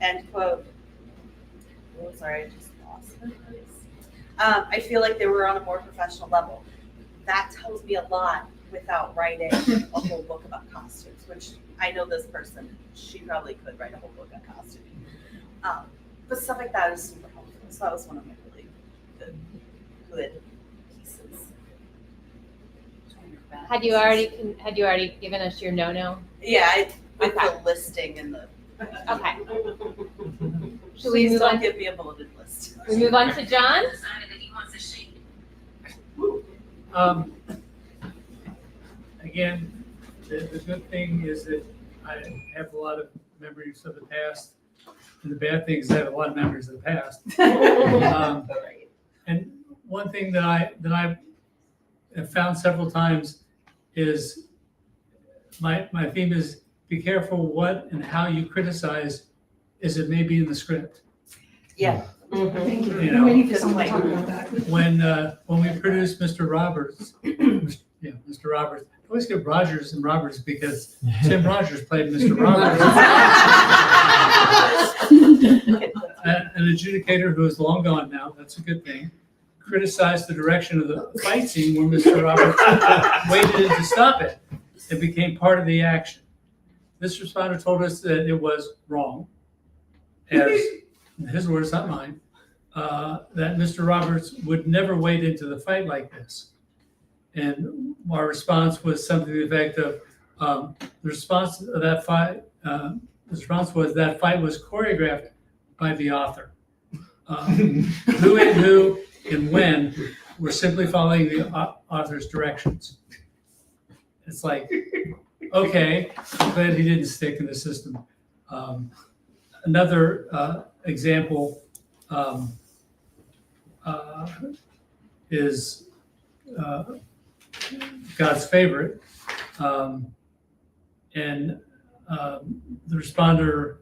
end quote. Oh, sorry, I just lost my place. I feel like they were on a more professional level. That tells me a lot without writing a whole book about costumes, which I know this person, she probably could write a whole book on costuming. But stuff like that is super helpful. So that was one of my really good pieces. Had you already given us your no-no? Yeah, with Okay. the listing and the. Okay. Should we Please move don't on? give me a bulleted list. We move on to John? Again, the good thing is that I have a lot of memories of the past, and the bad thing is I have a lot of memories of the past. And one thing that I have found several times is my theme is be careful what and how you criticize as it may be in the script. Yeah. Thank you. You know, We need to talk about that. When we produced Mr. Roberts, Mr. Roberts, I always get Rogers and Roberts because Tim Rogers played Mr. Roberts. An adjudicator who is long gone now, that's a good thing, criticized the direction of the fight scene where Mr. Roberts waited to stop it. It became part of the action. This responder told us that it was wrong, as his words, not mine, that Mr. Roberts would never wade into the fight like this. And our response was something to the effect of, the response of that fight, the response was that fight was choreographed by the author. Who and when were simply following the author's directions. It's like, okay, I'm glad he didn't stick in the system. Another example is God's Favorite. And the responder's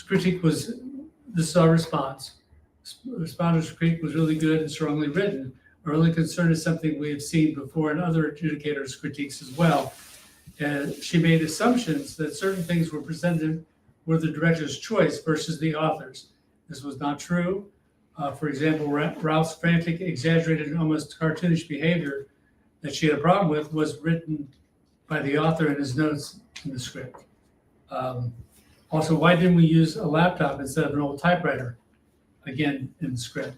critique was, this is our response. The responder's critique was really good and strongly written. Our only concern is something we have seen before in other adjudicators' critiques as well. And she made assumptions that certain things were presented were the director's choice versus the author's. This was not true. For example, Ralph's frantic, exaggerated, and almost cartoonish behavior that she had a problem with was written by the author in his notes in the script. Also, why didn't we use a laptop instead of an old typewriter? Again, in the script.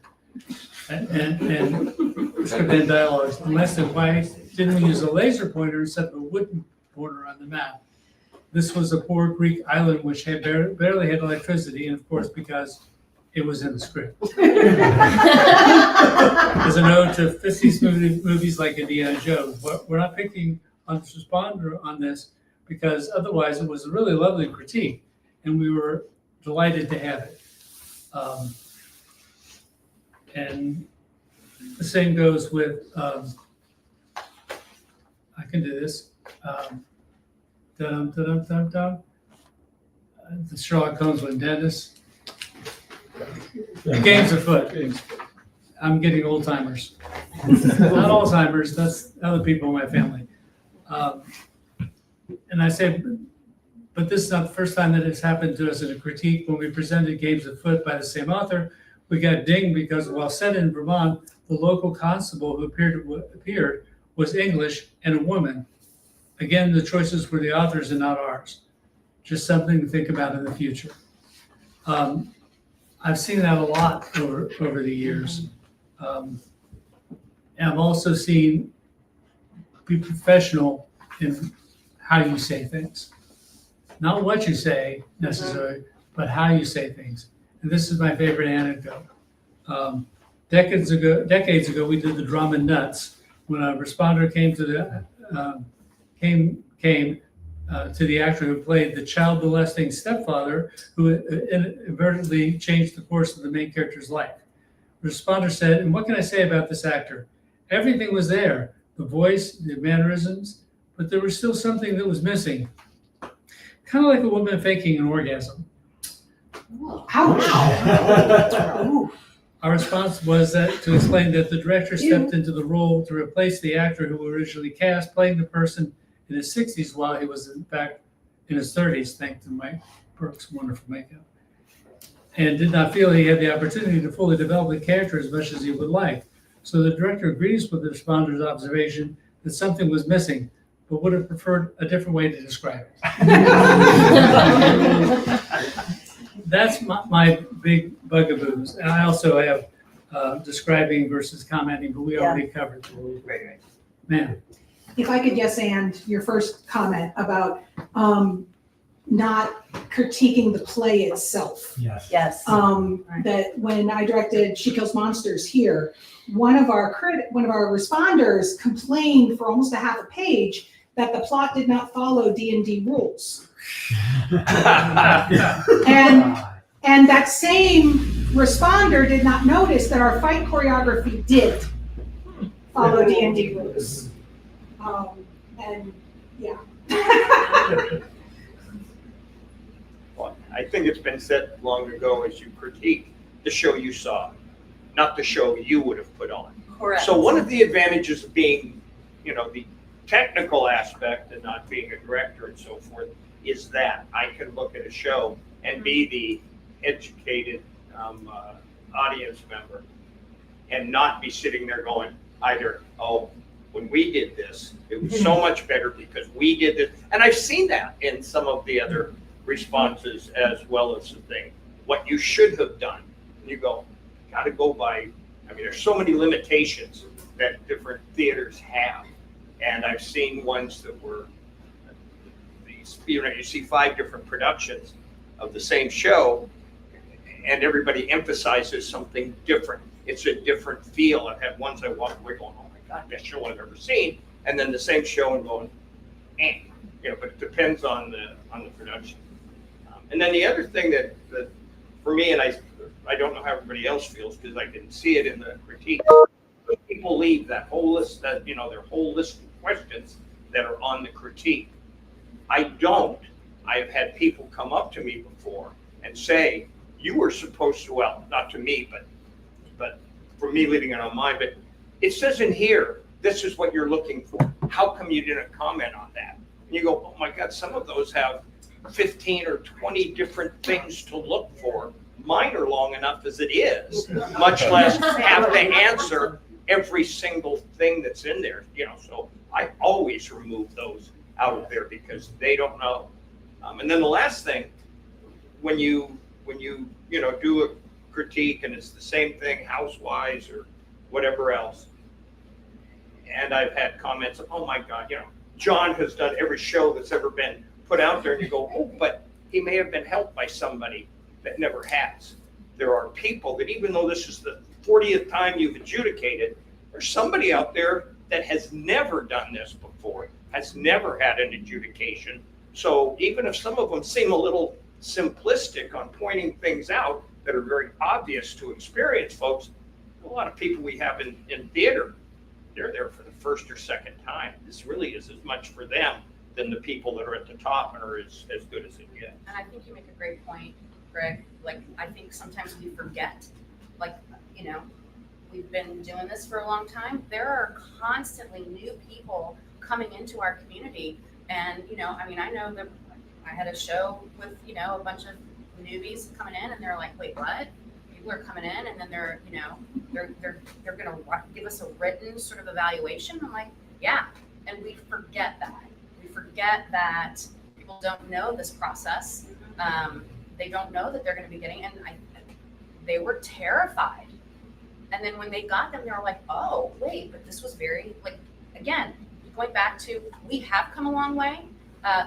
And script and dialogues, unless and why didn't we use a laser pointer instead of a wooden pointer on the map? This was a poor Greek island which had barely had electricity, and of course, because it was in the script. As a note to 50s movies like Indiana Jones, but we're not picking on the responder on this because otherwise it was a really lovely critique, and we were delighted to have it. And the same goes with, I can do this. The Sherlock Holmes one, Dennis. The game's afoot. I'm getting old timers. Not Alzheimer's, that's other people in my family. And I say, but this is not the first time that it's happened to us in a critique. When we presented Games Afoot by the same author, we got dinged because while set in Vermont, the local constable who appeared was English and a woman. Again, the choices were the authors and not ours. Just something to think about in the future. I've seen that a lot over the years. And I've also seen be professional in how you say things. Not what you say necessarily, but how you say things. And this is my favorite anecdote. Decades ago, we did the drama Nuts when a responder came to the actor who played the child molesting stepfather who inadvertently changed the course of the main character's life. The responder said, "And what can I say about this actor? Everything was there, the voice, the mannerisms, but there was still something that was missing. Kind of like a woman faking an orgasm." Ouch. Our response was that to explain that the director stepped into the role to replace the actor who originally cast, playing the person in his 60s while he was in fact in his 30s, thanks to Mike Burke's wonderful makeup, and did not feel he had the opportunity to fully develop the character as much as he would like. So the director agrees with the responder's observation that something was missing, but would have preferred a different way to describe it. That's my big bugaboos. And I also have describing versus commenting, but we already covered that. Right. Man, If I could yes and your first comment about not critiquing the play itself. Yes. Yes. That when I directed She Kills Monsters here, one of our responders complained for almost a half a page that the plot did not follow D&D rules. And that same responder did not notice that our fight choreography did follow D&D rules. And yeah. Well, I think it's been said long ago as you critique the show you saw, not the show you would have put on. Correct. So one of the advantages of being, the technical aspect and not being a director and so forth is that I can look at a show and be the educated audience member and not be sitting there going either, oh, when we did this, it was so much better because we did this. And I've seen that in some of the other responses as well as the thing, what you should have done. And you go, got to go by, there's so many limitations that different theaters have. And I've seen ones that were, you see 5 different productions of the same show and everybody emphasizes something different. It's a different feel. I've had ones I walk away going, oh my God, best show I've ever seen. And then the same show and going, but it depends on the production. And then the other thing that for me, and I don't know how everybody else feels because I didn't see it in the critique, people leave that whole list, their whole list of questions that are on the critique. I don't. I have had people come up to me before and say, you were supposed to, well, not to me, but for me leaving it on mine, but it says in here, this is what you're looking for. How come you didn't comment on that? And you go, oh my God, some of those have 15 or 20 different things to look for. Mine are long enough as it is, much less have to answer every single thing that's in there, so I always remove those out of there because they don't know. And then the last thing, when you do a critique and it's the same thing, Housewives or whatever else, And I've had comments of, oh my God, John has done every show that's ever been put out there, and you go, oh, but he may have been helped by somebody that never has. There are people that, even though this is the 40th time you've adjudicated, there's somebody out there that has never done this before, has never had an adjudication. So even if some of them seem a little simplistic on pointing things out that are very obvious to experienced folks, a lot of people we have in theater, they're there for the first or second time. This really is as much for them than the people that are at the top and are as good as it gets. And I think you make a great point, Greg. Like, I think sometimes we forget, like, we've been doing this for a long time. There are constantly new people coming into our community. And, I know that I had a show with, a bunch of newbies coming in, and they're like, wait, what? People are coming in, and then they're going to give us a written sort of evaluation. I'm like, yeah. And we forget that. We forget that people don't know this process. They don't know that they're going to be getting, and they were terrified. And then when they got them, they were like, oh, wait, but this was very, like, again, going back to, we have come a long way.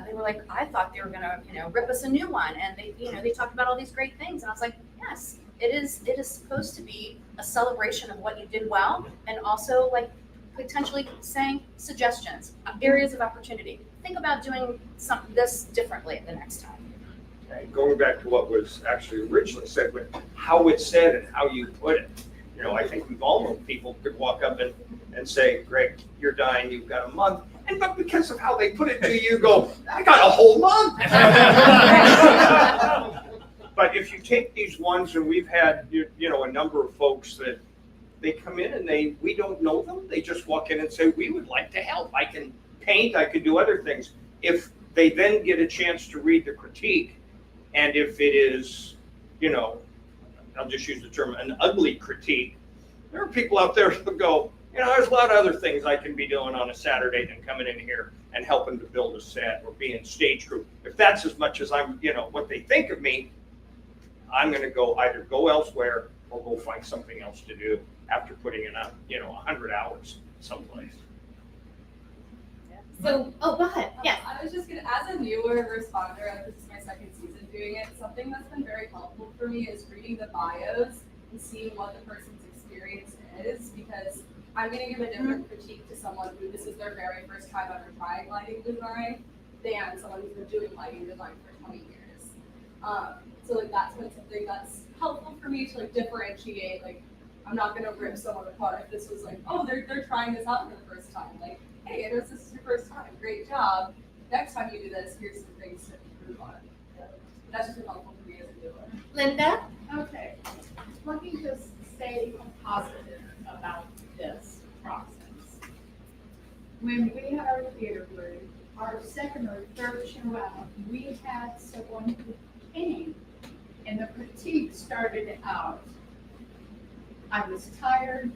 They were like, I thought they were going to, rip us a new one. And they talked about all these great things. And I was like, yes, it is supposed to be a celebration of what you did well. And also, like, potentially saying suggestions, areas of opportunity. Think about doing this differently the next time. Okay, going back to what was actually originally said, but how it's said and how you put it. I think we've all known people could walk up and say, Greg, you're dying, you've got a month. But because of how they put it to you, go, I got a whole month. But if you take these ones, and we've had, a number of folks that they come in and we don't know them. They just walk in and say, we would like to help. I can paint, I can do other things. If they then get a chance to read the critique, and if it is, I'll just use the term, an ugly critique, there are people out there who go, there's a lot of other things I can be doing on a Saturday than coming in here and helping to build a set or being stage crew. If that's as much as I'm, what they think of me, I'm going to either go elsewhere or go find something else to do after putting in 100 hours someplace. So, go ahead. Yes. I was just as a newer responder, this is my second season doing it, something that's been very helpful for me is reading the bios and seeing what the person's experience is, because I'm going to give a different critique to someone who this is their very first time ever trying lighting design than someone who's been doing lighting design for 20 years. So that's been something that's helpful for me to differentiate. I'm not going to rip someone apart if this was oh, they're trying this out for the first time. Hey, I know this is your first time. Great job. Next time you do this, here's some things to improve on. That's just been helpful for me as a doer. Linda? Okay. Let me just say a positive about this process. When we had our theater group, our second or third show out, we had someone who came, and the critique started out, I was tired,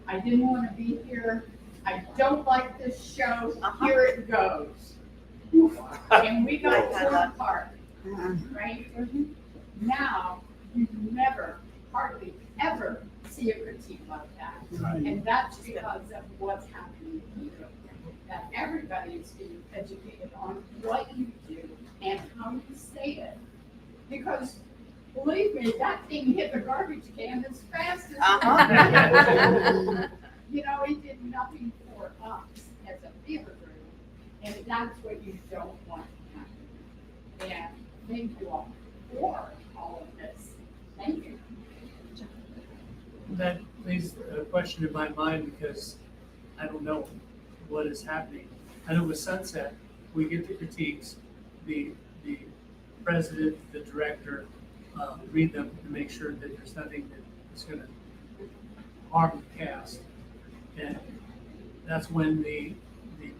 I didn't want to be here, I don't like this show, here it goes. And we got torn apart, right? Now, you never, hardly ever see a critique like that. And that's because of what's happening here. That everybody is being educated on what you do and how you say it. Because believe me, that thing hit the garbage can as fast as it did nothing for us as a theater group. And that's what you don't want to happen. And thank you all for all of this. Thank you. That leaves a question in my mind because I don't know what is happening. I know with Sunset, we get the critiques, the president, the director, read them to make sure that there's nothing that is going to harm the cast. And that's when the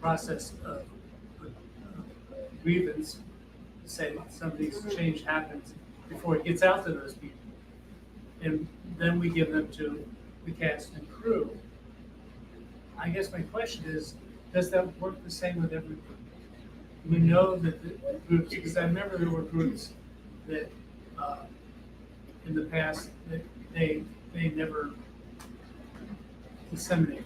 process of grievance, say somebody's change happens before it gets out to those people. And then we give them to the cast and crew. I guess my question is, does that work the same with every group? We know that the groups, because I remember there were groups that in the past that they never disseminated.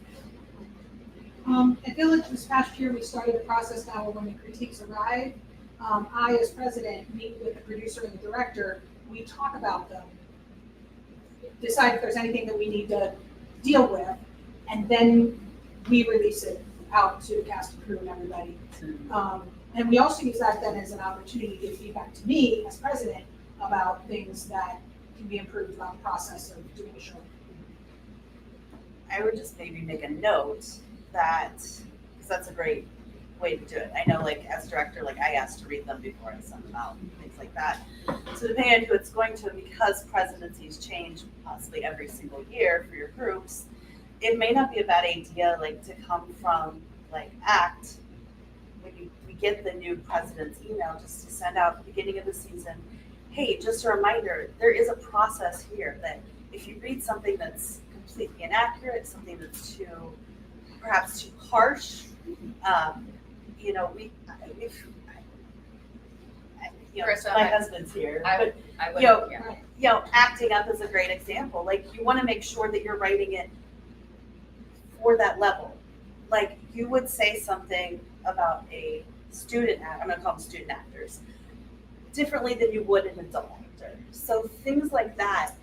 At Village this past year, we started a process now where when the critiques arrive, I, as president, meet with the producer and the director. We talk about them, decide if there's anything that we need to deal with, and then we release it out to the cast and crew and everybody. And we also use that then as an opportunity to give feedback to me as president about things that can be improved about the process of doing a show. I would just maybe make a note that, because that's a great way to do it. I know, like, as director, like, I asked to read them before I send them out and things like that. So depending on who it's going to, because presidencies change possibly every single year for your groups, it may not be a bad idea, like, to come from, like, ACT, when we get the new president's email, just to send out at the beginning of the season, hey, just a reminder, there is a process here that if you read something that's completely inaccurate, something that's perhaps too harsh, you know, Carissa, my husband's here, I but would, you know, yeah. you know, acting up is a great example. Like, you want to make sure that you're writing it for that level. Like, you would say something about a student act, I'm going to call them student actors, differently than you would an adult actor. So things like that.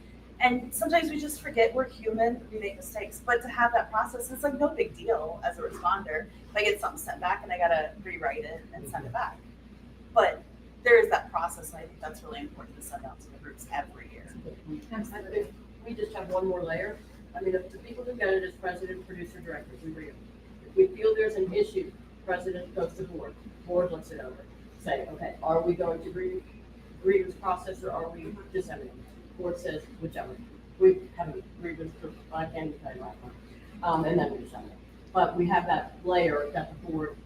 And sometimes we just forget we're human, we make mistakes. But to have that process, it's like no big deal as a responder. If I get something sent back and I got to rewrite it and send it back. But there is that process, and I think that's really important to send out to the groups every year. If we just have one more layer. I mean, if the people who get it is president, producer, directors, we read them. If we feel there's an issue, president goes to board looks it over. Say, okay, are we going to agree with this process, or are we disseminating? Board says whichever. We have a grievance for, I can't even tell you last one. And then we disseminate. But we have that layer that the board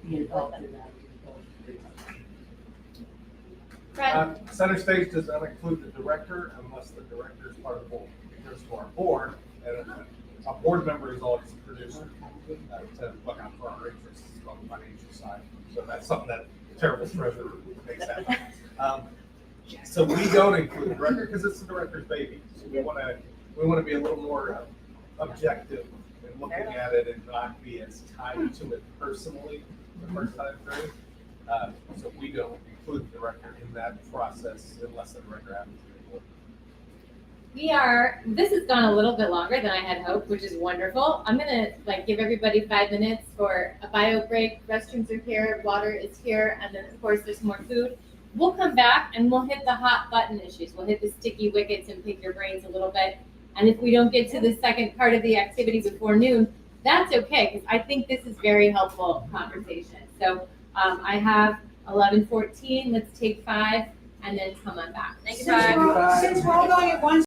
be involved in that. Fred? Center stage does not include the director unless the director is part of the board. It goes to our board, and a board member is always a producer to look out for our interests on the financial side. So that's something that terrible treasurer makes happen. So we don't include the director because it's the director's baby. So we want to be a little more objective in looking at it and not be as tied to it personally the first time through. So we don't include the director in that process unless the director happens to be board. This has gone a little bit longer than I had hoped, which is wonderful. I'm gonna give everybody 5 minutes for a bio break. Restrooms are here, water is here, and then of course there's more food. We'll come back and we'll hit the hot button issues. We'll hit the sticky wickets and pick your brains a little bit. And if we don't get to the second part of the activity before noon, that's okay, because I think this is very helpful conversation. So I have 11:14, let's take 5 and then come on back. Thank you, Since we're all going at once,